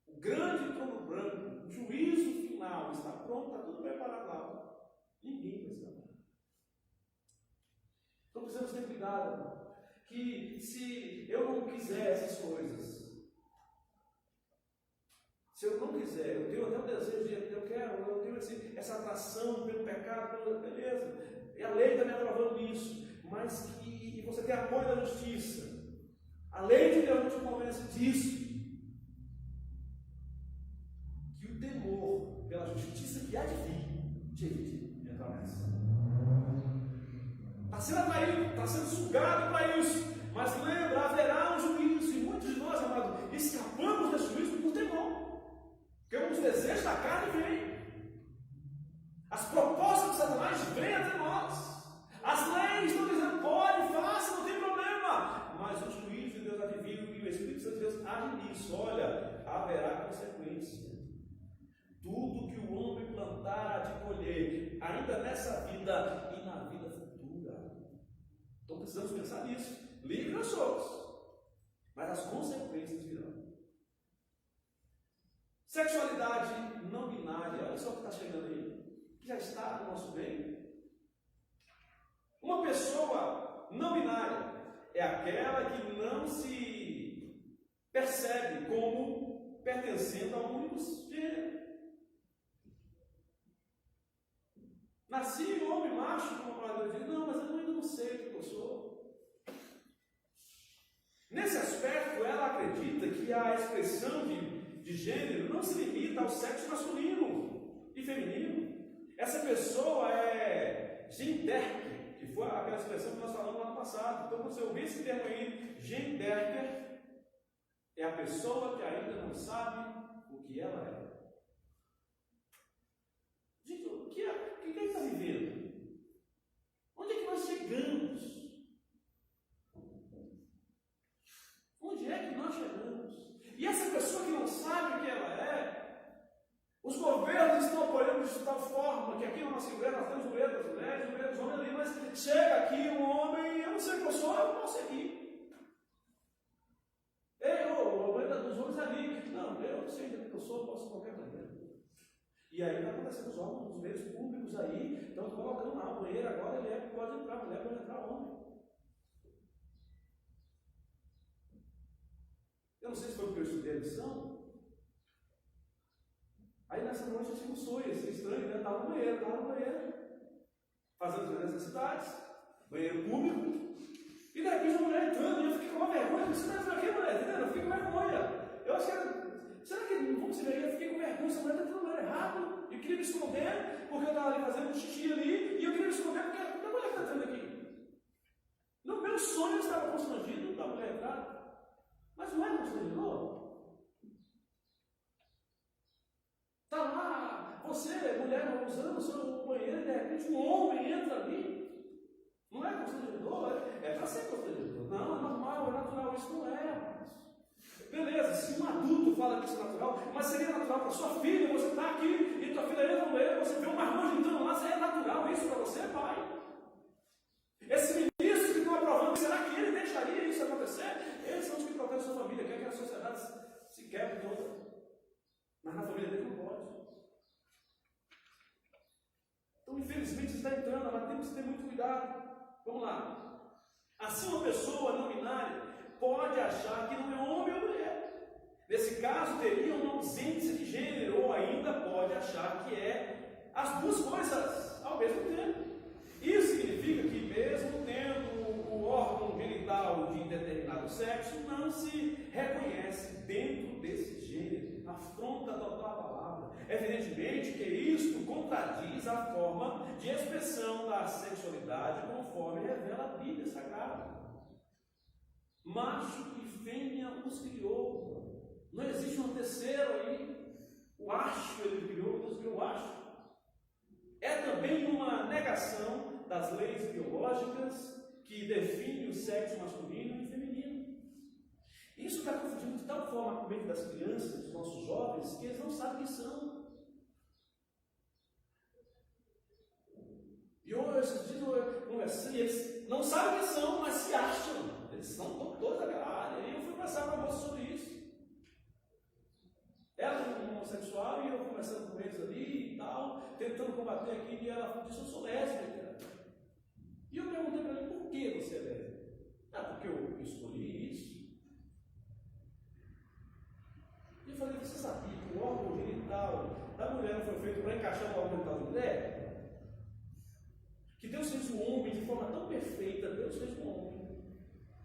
O grande trono branco, o juízo final está pronto, está tudo preparado lá. Ninguém vai escapar. Então precisamos ter cuidado, que se eu não quiser essas coisas, se eu não quiser, eu tenho até o desejo de, eu tenho essa atração pelo pecado, beleza, e a lei está me aprovando nisso, mas que você tem apoio da justiça, a lei de Deus não te convence disso, que o temor pela justiça que há de vir, te evite entrar nessa. Está sendo atraído, está sendo sugado para isso, mas lembra, haverá um juízo, e muitos de nós, amados, escapamos desse juízo por temor. Porque os desejos da carne vêm. As propostas de Satanás vêm até nós. As leis estão dizendo, pode, faça, não tem problema. Mas o juízo de Deus há de vir e o Espírito Santo de Deus age nisso. Olha, haverá consequência. Tudo que o homem plantar há de colher, ainda nessa vida e na vida futura. Então precisamos pensar nisso. Livre nós somos, mas as consequências virão. Sexualidade não binária, olha só o que está chegando aí, que já está no nosso meio. Uma pessoa não binária é aquela que não se percebe como pertencendo a um único gênero. Nasci homem, macho, como a palavra diz, não, mas eu ainda não sei o que eu sou. Nesse aspecto, ela acredita que a expressão de gênero não se limita ao sexo masculino e feminino. Essa pessoa é genderque, que foi aquela expressão que nós falamos no ano passado. Então, quando você ouvir esse termo aí, genderque, é a pessoa que ainda não sabe o que ela é. Gente, o que a gente está vivendo? Onde é que nós chegamos? Onde é que nós chegamos? E essa pessoa que não sabe o que ela é, os governos estão apoiando de tal forma que aqui na nossa igreja nós temos o medo das mulheres, o medo dos homens ali, mas chega aqui um homem, eu não sei o que eu sou, eu não posso seguir. O medo dos homens ali, não, eu não sei o que eu sou, eu posso de qualquer maneira. E aí está acontecendo os homens, os meios públicos aí, estão colocando lá, o banheiro agora ele pode entrar, mulher pode entrar, homem. Eu não sei se foi porque eu estudei a lição. Aí nessa noite eu tive um sonho, assim, estranho, né? Estava no banheiro, fazendo as necessidades, banheiro público, e de repente a mulher entrando, e eu fiquei com uma vergonha, você está entrando aqui, mulher? Entendeu? Eu fiquei com vergonha. Eu acho que será que não vamos se ver? Eu fiquei com vergonha, essa mulher está entrando no lugar errado, e queria me esconder, porque eu estava ali fazendo um xixi ali, e eu queria me esconder porque a mulher está entrando aqui. No meu sonho eu estava constrangido da mulher entrar. Mas não é constrangedor? Está lá, você, mulher, usando o seu banheiro e de repente um homem entra ali. Não é constrangedor? É para ser constrangedor. Não, é normal, é natural. Isso não é. Beleza, se um adulto fala que isso é natural, mas seria natural para sua filha, você está aqui e tua filha entra no banheiro, você vê um marmanjo entrando lá, seria natural isso para você, pai? Esse ministro que estão aprovando, será que ele deixaria isso acontecer? Eles são os que protegem a sua família, quer que a sociedade se quebre toda. Mas na família dele não pode. Então, infelizmente, está entrando, mas temos que ter muito cuidado. Vamos lá. Assim, uma pessoa não binária pode achar que não é homem ou mulher. Nesse caso, teria uma ausência de gênero, ou ainda pode achar que é as duas coisas ao mesmo tempo. Isso significa que, mesmo tendo o órgão genital de determinado sexo, não se reconhece dentro desse gênero, afronta total a palavra. Evidentemente que isto contradiz a forma de expressão da sexualidade conforme revela a Bíblia Sagrada. Macho e fêmea os criou. Não existe um terceiro aí. O acho ele criou, Deus criou o acho. É também uma negação das leis biológicas que definem o sexo masculino e feminino. Isso está confundindo de tal forma com o meio das crianças, dos nossos jovens, que eles não sabem quem são. E eu, esses dias eu conversei, eles não sabem quem são, mas se acham. Eles são todos daquela área. E eu fui conversar com a moça sobre isso. Ela é homossexual e eu conversando com eles ali e tal, tentando combater aquilo, e ela disse: eu sou lésbica. E eu perguntei para ela: por que você é lésbica? Ah, porque eu escolhi isso. E eu falei: você sabia que o órgão genital da mulher não foi feito para encaixar no órgão genital da mulher? Que Deus fez o homem de forma tão perfeita, Deus fez o homem.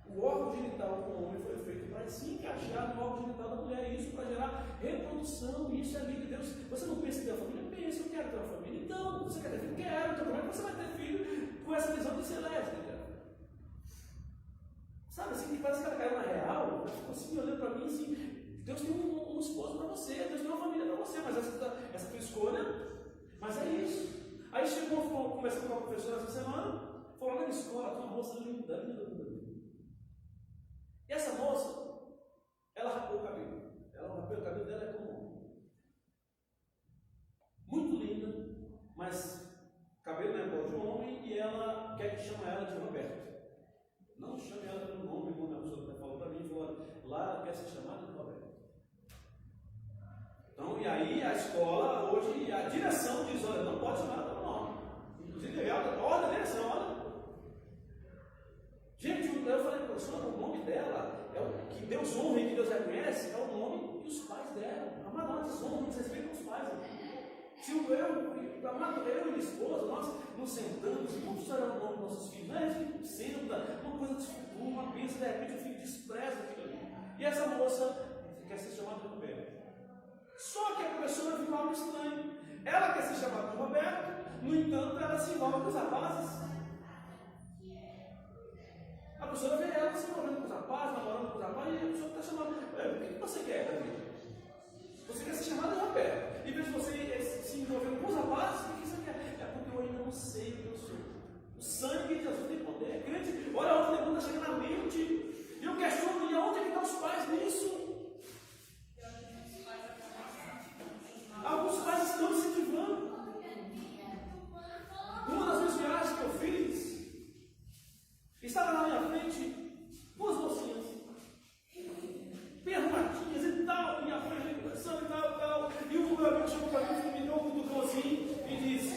O órgão genital do homem foi feito para se encaixar no órgão genital da mulher, e isso para gerar reprodução. Isso é a vida de Deus. Você não pensa em ter uma família? Pensa, eu quero ter uma família. Então, você quer ter filho? Quero. Então, como é que você vai ter filho com essa visão de ser lésbica? Sabe assim, que parece que ela caiu na real. Ela ficou assim, olhando para mim assim: Deus tem um esposo para você, Deus tem uma família para você, mas essa tua escolha, mas é isso. Aí chegou conversando com a professora essa semana, falou: na escola, tem uma moça linda, linda, linda. E essa moça, ela rapou o cabelo. Ela rapou o cabelo dela, é como muito linda, mas o cabelo não é igual de um homem, e ela quer que chame ela de Roberto. Não chame ela pelo nome, como a pessoa falou para mim, falou: lá ela quer ser chamada de Roberto. Então, e aí a escola hoje, a direção diz: olha, não pode chamar ela pelo nome. Inclusive, olha a direção, olha. Gente, eu falei: professor, o nome dela é o que Deus honra e que Deus reconhece, é o nome que os pais deram. Amado, nós desonramos, respeitam os pais. Se eu e minha esposa, nós nos sentamos e como será o nome dos nossos filhos? Não é? A gente senta, uma coisa de futuro, uma bênção, de repente o filho despreza aquilo ali. E essa moça quer ser chamada de Roberto. Só que a professora viu algo estranho. Ela quer ser chamada de Roberto, no entanto, ela se envolve com os rapazes. A professora vê ela se envolvendo com os rapazes, namorando com os rapazes, e a pessoa está chamando: o que você quer, Davi? Você quer ser chamada de Roberto. Em vez de você se envolvendo com os rapazes, o que você quer? É porque eu ainda não sei o que eu sou. O sangue de Jesus tem poder, é grande. Olha a outra pergunta chega na mente. E eu questiono: e aonde é que estão os pais nisso? Alguns pais estão incentivando. Uma das minhas viagens que eu fiz, estava na minha frente duas mocinhas, bem arrumadinhas e tal, e a frente conversando e tal. E o meu amigo chegou para mim e me deu um cutucão assim e disse: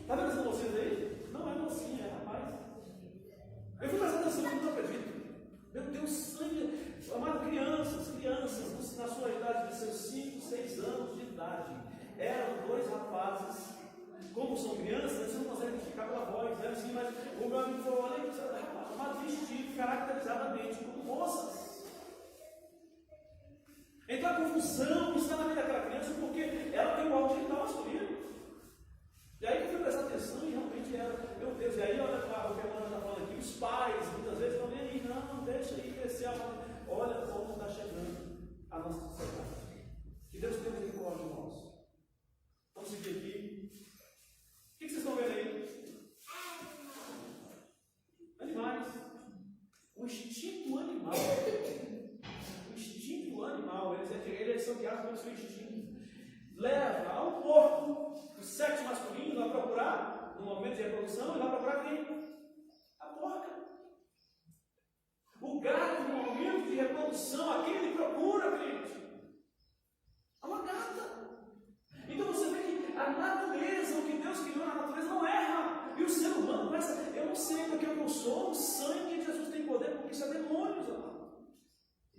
tá vendo essas mocinhas aí? Não é mocinha, é rapaz. Eu fui prestando atenção, eu não acredito. Meu Deus, sangue. Amado, crianças, na sua idade de seus 5, 6 anos de idade, eram dois rapazes. Como são crianças, você não consegue identificar pela voz, né? Assim, mas o meu amigo falou: olha, rapaz, vestido caracterizadamente como moças. Então a confusão está na mente daquela criança porque ela tem um órgão genital masculino. E aí que eu fui prestar atenção e realmente era, meu Deus. E aí, olha o que a Ana está falando aqui: os pais muitas vezes não vêm aí, não, deixa aí crescer. Olha como está chegando a nossa sociedade. Que Deus tenha misericórdia de nós. Vamos seguir aqui. O que vocês estão vendo aí? Animais. O instinto animal. O instinto animal. Eles são guiados pelo seu instinto. Leva ao porco, o sexo masculino, vai procurar, no momento de reprodução, ele vai procurar quem? A porca. O gato, no momento de reprodução, a quem ele procura, gente? Uma gata. Então você vê que a natureza, o que Deus criou na natureza, não erra. E o ser humano começa: eu não sei porque eu não sou, o sangue de Jesus tem poder, porque isso é demônios, amado.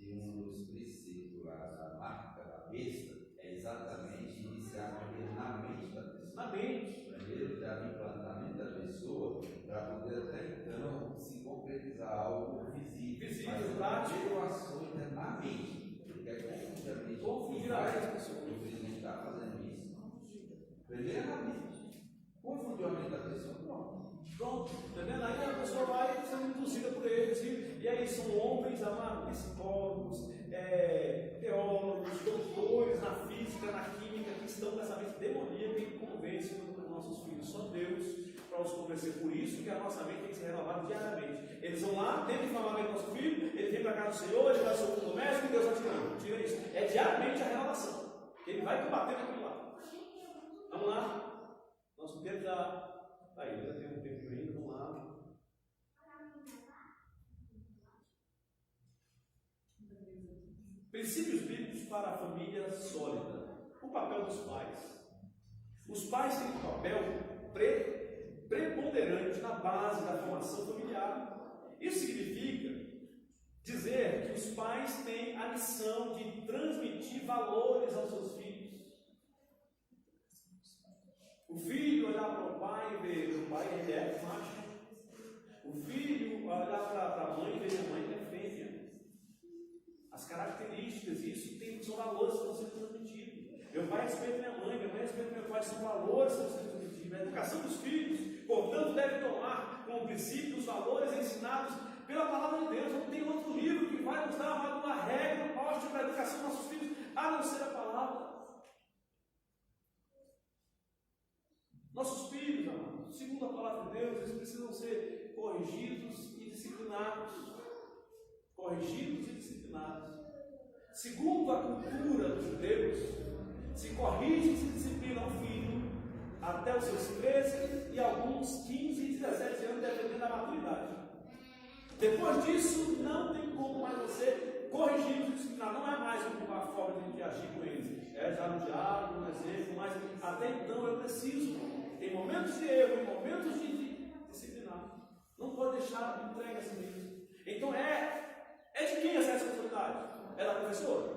E um dos princípios lá da marca da besta é exatamente iniciar primeiro na mente da pessoa. Na mente. Primeiro já implanta na mente da pessoa para poder até então se concretizar algo visível. Visível, mas a ações é na mente. Ele quer confundir a pessoa. Infelizmente está fazendo isso. Primeiro é na mente. Confundiu a mente da pessoa, pronto. Entendendo? Aí a pessoa vai sendo induzida por eles. E aí são homens, amados, psicólogos, teólogos, doutores na física, na química, que estão nessa mente demoníaca e convencem os nossos filhos. Só Deus para os convencer. Por isso que a nossa mente tem que ser renovada diariamente. Eles vão lá, tentam falar bem do nosso filho, ele vem para casa do Senhor, ele vai ser o doméstico e Deus vai tirando. Tira isso. É diariamente a renovação. Ele vai combater aquilo lá. Vamos lá? Nosso tempo já. Ainda tem um tempo ainda, vamos lá. Princípios bíblicos para a família sólida. O papel dos pais. Os pais têm um papel preponderante na base da formação familiar. Isso significa dizer que os pais têm a missão de transmitir valores aos seus filhos. O filho olhar para o pai e ver o pai é macho. O filho olhar para a mãe e ver a mãe é fêmea. As características, isso são valores que estão sendo transmitidos. Meu pai respeita minha mãe respeita meu pai, são valores que estão sendo transmitidos. A educação dos filhos, portanto, deve tomar como princípio os valores ensinados pela palavra de Deus. Não tem outro livro que vai nos dar uma regra ótima para a educação dos nossos filhos, a não ser a palavra. Nossos filhos, amados, segundo a palavra de Deus, eles precisam ser corrigidos e disciplinados. Corrigidos e disciplinados. Segundo a cultura dos judeus, se corrige e se disciplina um filho até os seus 13 e alguns 15 e 17 anos, dependendo da maturidade. Depois disso, não tem como mais você corrigir e disciplinar. Não é mais uma forma de agir com eles. É já no diálogo, no exemplo, mas até então eu preciso, em momentos de erro, em momentos de disciplinar. Não pode deixar entregue a si mesmo. Então é de quem essa responsabilidade? É da professora?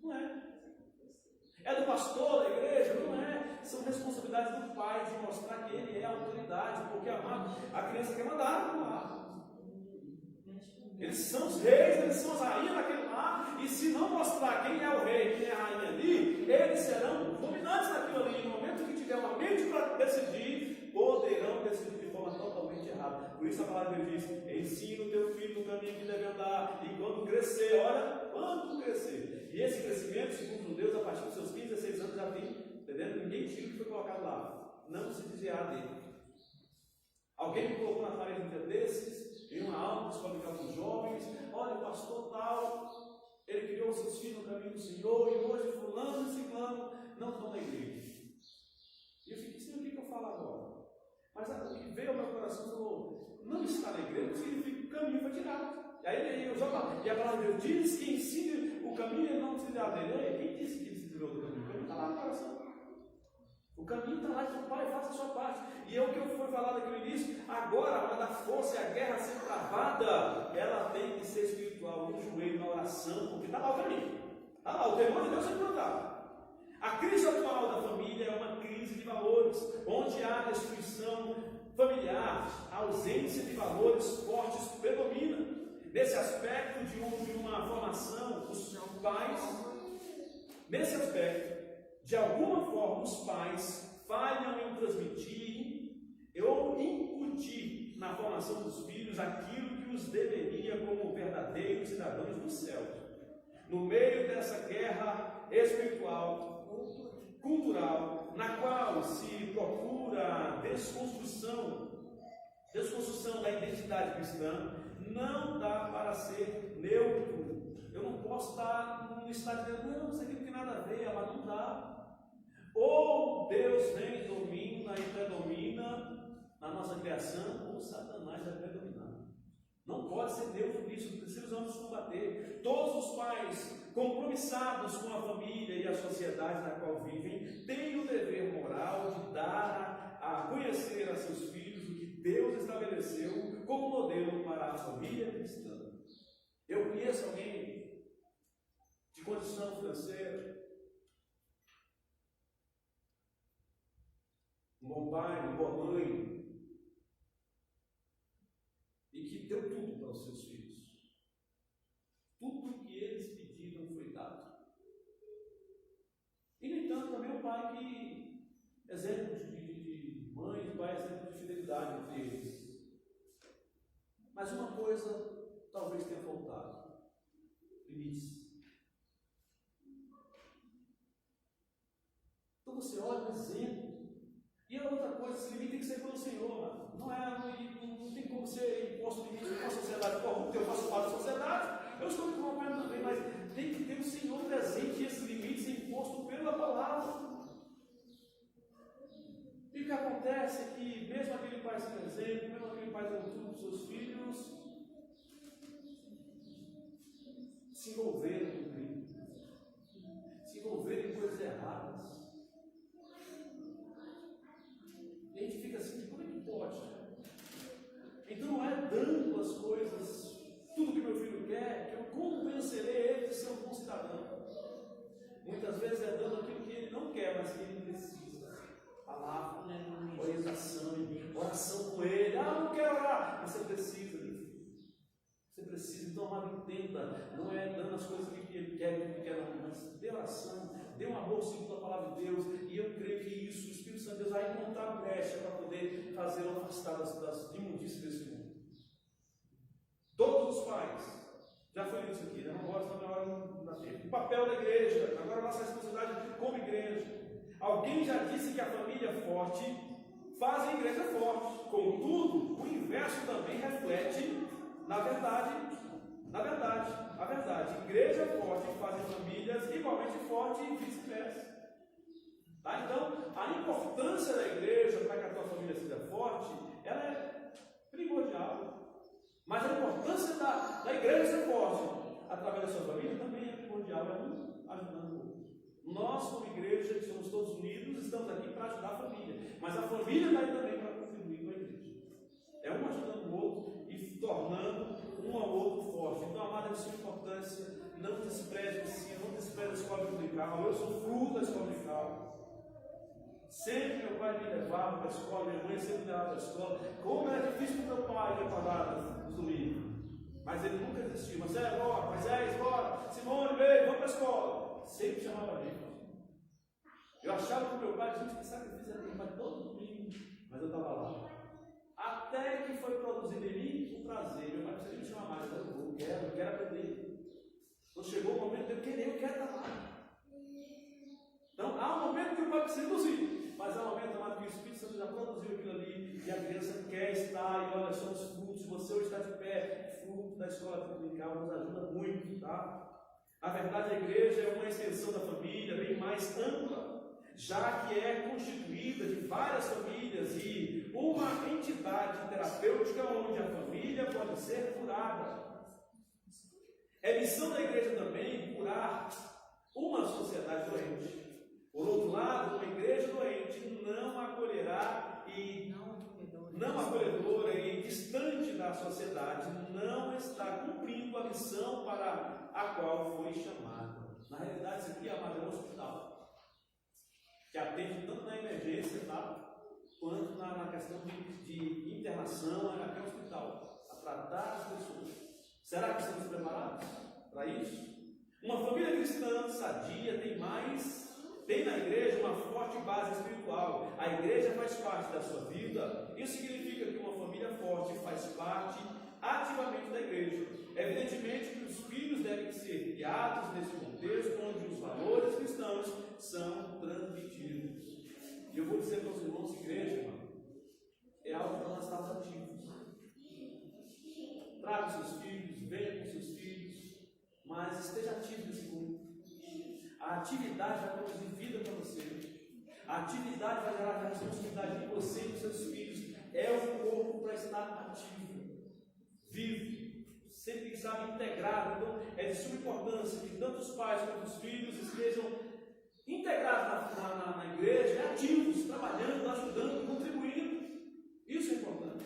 Não é. É do pastor da igreja? Não é. São responsabilidades do pai de mostrar que ele é a autoridade, porque a criança quer mandar no lar. Eles são os reis, eles são as rainhas daquele lar, e se não mostrar quem é o rei e quem é a rainha ali, eles serão dominantes naquilo ali. No momento que tiver uma mente para decidir, poderão decidir de forma totalmente errada. Por isso a palavra de Deus diz: ensina o teu filho no caminho que deve andar, e quando crescer, olha, quando crescer. E esse crescimento, segundo Deus, a partir dos seus 15, 16 anos já tem, entendendo? Ninguém tira o que foi colocado lá. Não se desviar dele. Alguém me colocou na parede um dia desses, em uma aula para os jovens: olha, o pastor tal, ele criou seus filhos no caminho do Senhor, e hoje fulano e ciclano não estão na igreja. E eu fiquei assim: o que eu falo agora? Mas o que veio ao meu coração falou: não está na igreja significa que o caminho foi tirado. E aí eu já falo, e a palavra de Deus diz que ensine o caminho e não se tirar dele. Quem disse que ele se tirou do caminho? O caminho está lá no coração. O caminho está lá, então, pai, faça a sua parte. E é o que eu fui falar naquele início. Agora, quando a força e a guerra ser travada, ela tem que ser espiritual, no joelho, na oração, porque está lá o caminho. Está lá, o temor de Deus é plantado. A crise atual da família é uma crise de valores, onde há destruição familiar, a ausência de valores fortes predomina. Nesse aspecto de uma formação, os pais, nesse aspecto, de alguma forma, os pais falham em transmitir ou incutir na formação dos filhos aquilo que os deveria como verdadeiros cidadãos do céu. No meio dessa guerra espiritual, cultural, na qual se procura desconstrução da identidade cristã, não dá para ser neutro. Eu não posso estar no estado dizendo: não, isso aqui não tem nada a ver, mas não dá. Ou Deus vem e domina e predomina na nossa criação, ou Satanás vai predominar. Não pode ser neutro nisso, precisamos combater. Todos os pais compromissados com a família e a sociedade na qual vivem têm o dever moral de dar a conhecer a seus filhos o que Deus estabeleceu como modelo para a família cristã. Eu conheço alguém financeira. Um bom pai, uma boa mãe, e que deu tudo para os seus filhos. Tudo o que eles pediram foi dado. E, no entanto, também um pai que, exemplos de mãe e pai, exemplos de fidelidade entre eles. Mas uma coisa talvez tenha faltado: limites. Então você olha o exemplo. E a outra coisa, esse limite tem que ser pelo Senhor. Não tem como ser imposto limite com a sociedade corrupta. Eu faço parte da sociedade, eu estou com uma também, mas tem que ter o Senhor presente e esse limite ser imposto pela palavra. E o que acontece é que, mesmo aquele pai sem exemplo, mesmo aquele pai dando tudo para os seus filhos, se envolveram em crime, se envolveram em coisas erradas. E a gente fica assim, como é que pode? Então não é dando as coisas, tudo que meu filho quer, que eu convencerei ele de ser um bom cidadão. Muitas vezes é dando aquilo que ele não quer, mas que ele precisa. Palavra, orientação, oração com ele. Ah, não quero orar. Você precisa, meu filho. Você precisa. Então, amado, entenda. Não é dando as coisas que ele quer, que ele quer, não. Mas dê oração, dê um amor segundo a palavra de Deus. E eu creio que isso, o Espírito Santo de Deus vai encontrar brecha para poder fazer o afastar das imundícias desse mundo. Todos os pais, já foi isso aqui, né? Não gosto na hora da tempo. O papel da igreja, agora a nossa responsabilidade como igreja. Alguém já disse que a família forte faz a igreja forte. Contudo, o inverso também reflete na verdade. A verdade. Igreja forte faz famílias igualmente fortes e vice-versa. Tá? Então, a importância da igreja para que a tua família seja forte, ela é primordial. Mas a importância da igreja ser forte através da sua família também é primordial, é um ajudando o outro. Nós, como igreja, que somos todos unidos, estamos aqui para ajudar a família. Mas a família está aí também para contribuir com a igreja. É um ajudando o outro e tornando um ao outro forte. Então, amada, de sua importância, não despreze o ensino, não despreze a escola dominical. Eu sou fruto da escola dominical. Sempre meu pai me levava para a escola, minha mãe sempre me levava para a escola. Como era difícil para o meu pai preparar nos domingos. Mas ele nunca desistiu. Mas bora, Moisés, bora, Simone, vem, vamos para a escola. Sempre chamava a gente. Eu achava que o meu pai, gente, que sacrifício era meu pai todo domingo. Mas eu estava lá. Até que foi produzido em mim o prazer. Meu pai precisa me chamar mais. Eu quero aprender. Quando chegou o momento de eu querer, eu quero estar lá. Então, há um momento que o pai precisa induzir, mas há um momento, amado, que o Espírito Santo já produziu aquilo ali, e a criança quer estar, e olha, são os frutos. Se você hoje está de pé, fruto da escola dominical nos ajuda muito, tá? Na verdade, a igreja é uma extensão da família, bem mais ampla, já que é constituída de várias famílias e uma entidade terapêutica onde a família pode ser curada. É missão da igreja também curar uma sociedade doente. Por outro lado, uma igreja doente não acolherá e não acolhedora e distante da sociedade não está cumprindo a missão para a qual foi chamada. Na realidade, isso aqui é um hospital que atende tanto na emergência, tá? Quanto na questão de internação, aqui é um hospital, a tratar as pessoas. Será que estamos preparados para isso? Uma família cristã sadia tem na igreja uma forte base espiritual. A igreja faz parte da sua vida. Isso significa que uma família forte faz parte ativamente da igreja. Evidentemente que os filhos devem ser criados nesse contexto onde os valores cristãos são transmitidos. E eu vou dizer para os irmãos de igreja, irmão, é algo para nós estarmos ativos. Traga os seus filhos, venha com seus filhos, mas esteja ativo nesse grupo. A atividade vai produzir vida para você. A atividade vai gerar responsabilidade em você e nos seus filhos. É o corpo para estar ativo, vivo, sempre sabe integrado. Então é de suma importância que tanto os pais quanto os filhos estejam integrados na igreja, ativos, trabalhando, ajudando, contribuindo. Isso é importante.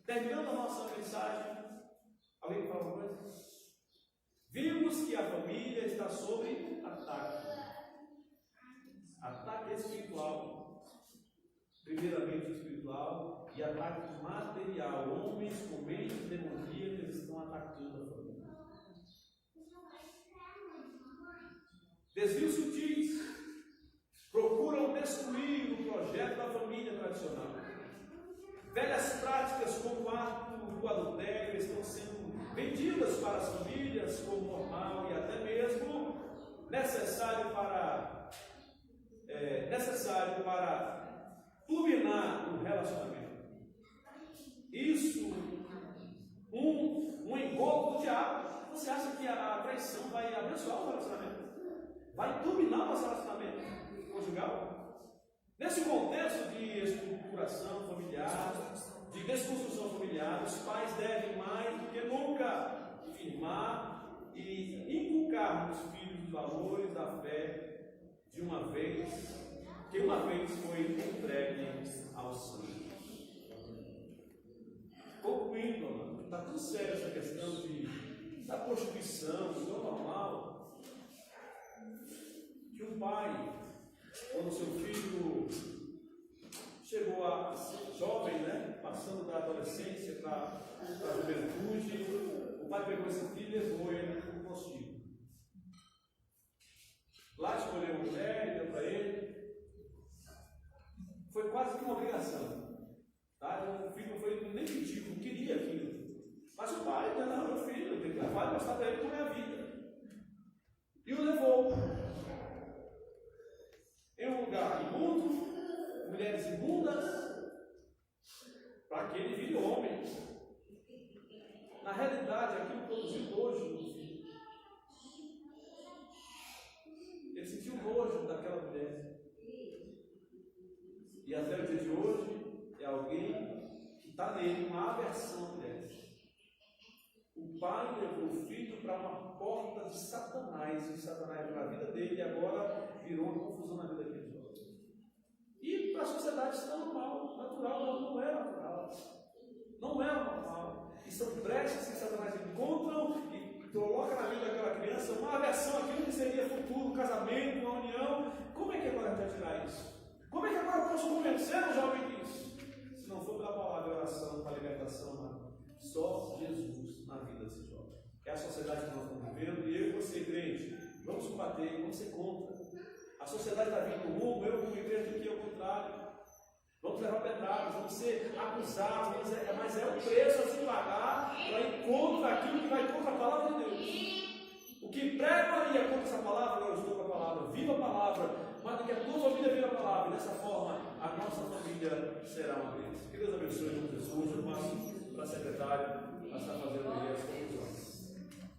Terminando a nossa mensagem, alguém quer falar alguma coisa? Vimos que a família está sob ataque. ataque. Ataque espiritual, primeiramente espiritual, e ataque material. Homens com mentes demoníacas estão atacando a família. Desvios sutis procuram destruir o projeto da família tradicional. Velhas práticas como o ato do adultério estão sendo vendidas para as famílias como normal e até mesmo necessário para turbinar o relacionamento. Isso, um engodo do diabo. Você acha que a traição vai abençoar o relacionamento? Vai turbinar o nosso relacionamento conjugal? Nesse contexto de estruturação familiar, de desconstrução familiar, os pais devem mais do que nunca firmar e inculcar nos filhos os valores da fé que uma vez foi entregue ao sangue. Concluindo, está tão séria essa questão da prostituição, do normal, que um pai, quando seu filho chegou a ser jovem, né, passando da adolescência para a juventude, o pai pegou esse filho e levou ele para o prostíbulo. Lá escolheu uma mulher e deu para ele. Foi quase que uma obrigação. Tá? O filho não foi nem pedido, não queria aquilo. Mas o pai, não, meu filho, eu tenho que levar e mostrar para ele como é a vida. E o levou. Em um lugar imundo, mulheres imundas, para que ele vire homem. Na realidade, aquilo produziu nojo no filho. Ele sentiu nojo daquela mulher. E até o dia de hoje, é alguém que está nele uma aversão à mulher. O pai levou o filho para uma porta de Satanás, e Satanás para a vida dele, e agora virou uma confusão na vida daquele jovem. E para a sociedade isso é normal, natural, não é natural. Não é normal. E são brechas que Satanás encontram e coloca na vida daquela criança uma aversão àquilo que seria futuro, um casamento, uma união. Como é que agora a gente vai tirar isso? Como é que agora eu posso convencer o jovem disso? Se não for pela palavra de oração, para a libertação, só Jesus na vida desse jovem. É a sociedade que nós estamos vivendo, e eu e você, crente, vamos combater, vamos ser contra. A sociedade está vindo no rumo, eu como igreja aqui ao contrário. Vamos levar pedradas, vamos ser acusados, mas é o preço a se pagar para ir contra aquilo que vai contra a palavra de Deus. O que prega contra essa palavra, eu estou com a palavra, viva a palavra, mas que a tua família viva a palavra, e dessa forma a nossa família será uma bênção. Que Deus abençoe em Jesus. Eu passo para a secretária a estar fazendo aí as conclusões.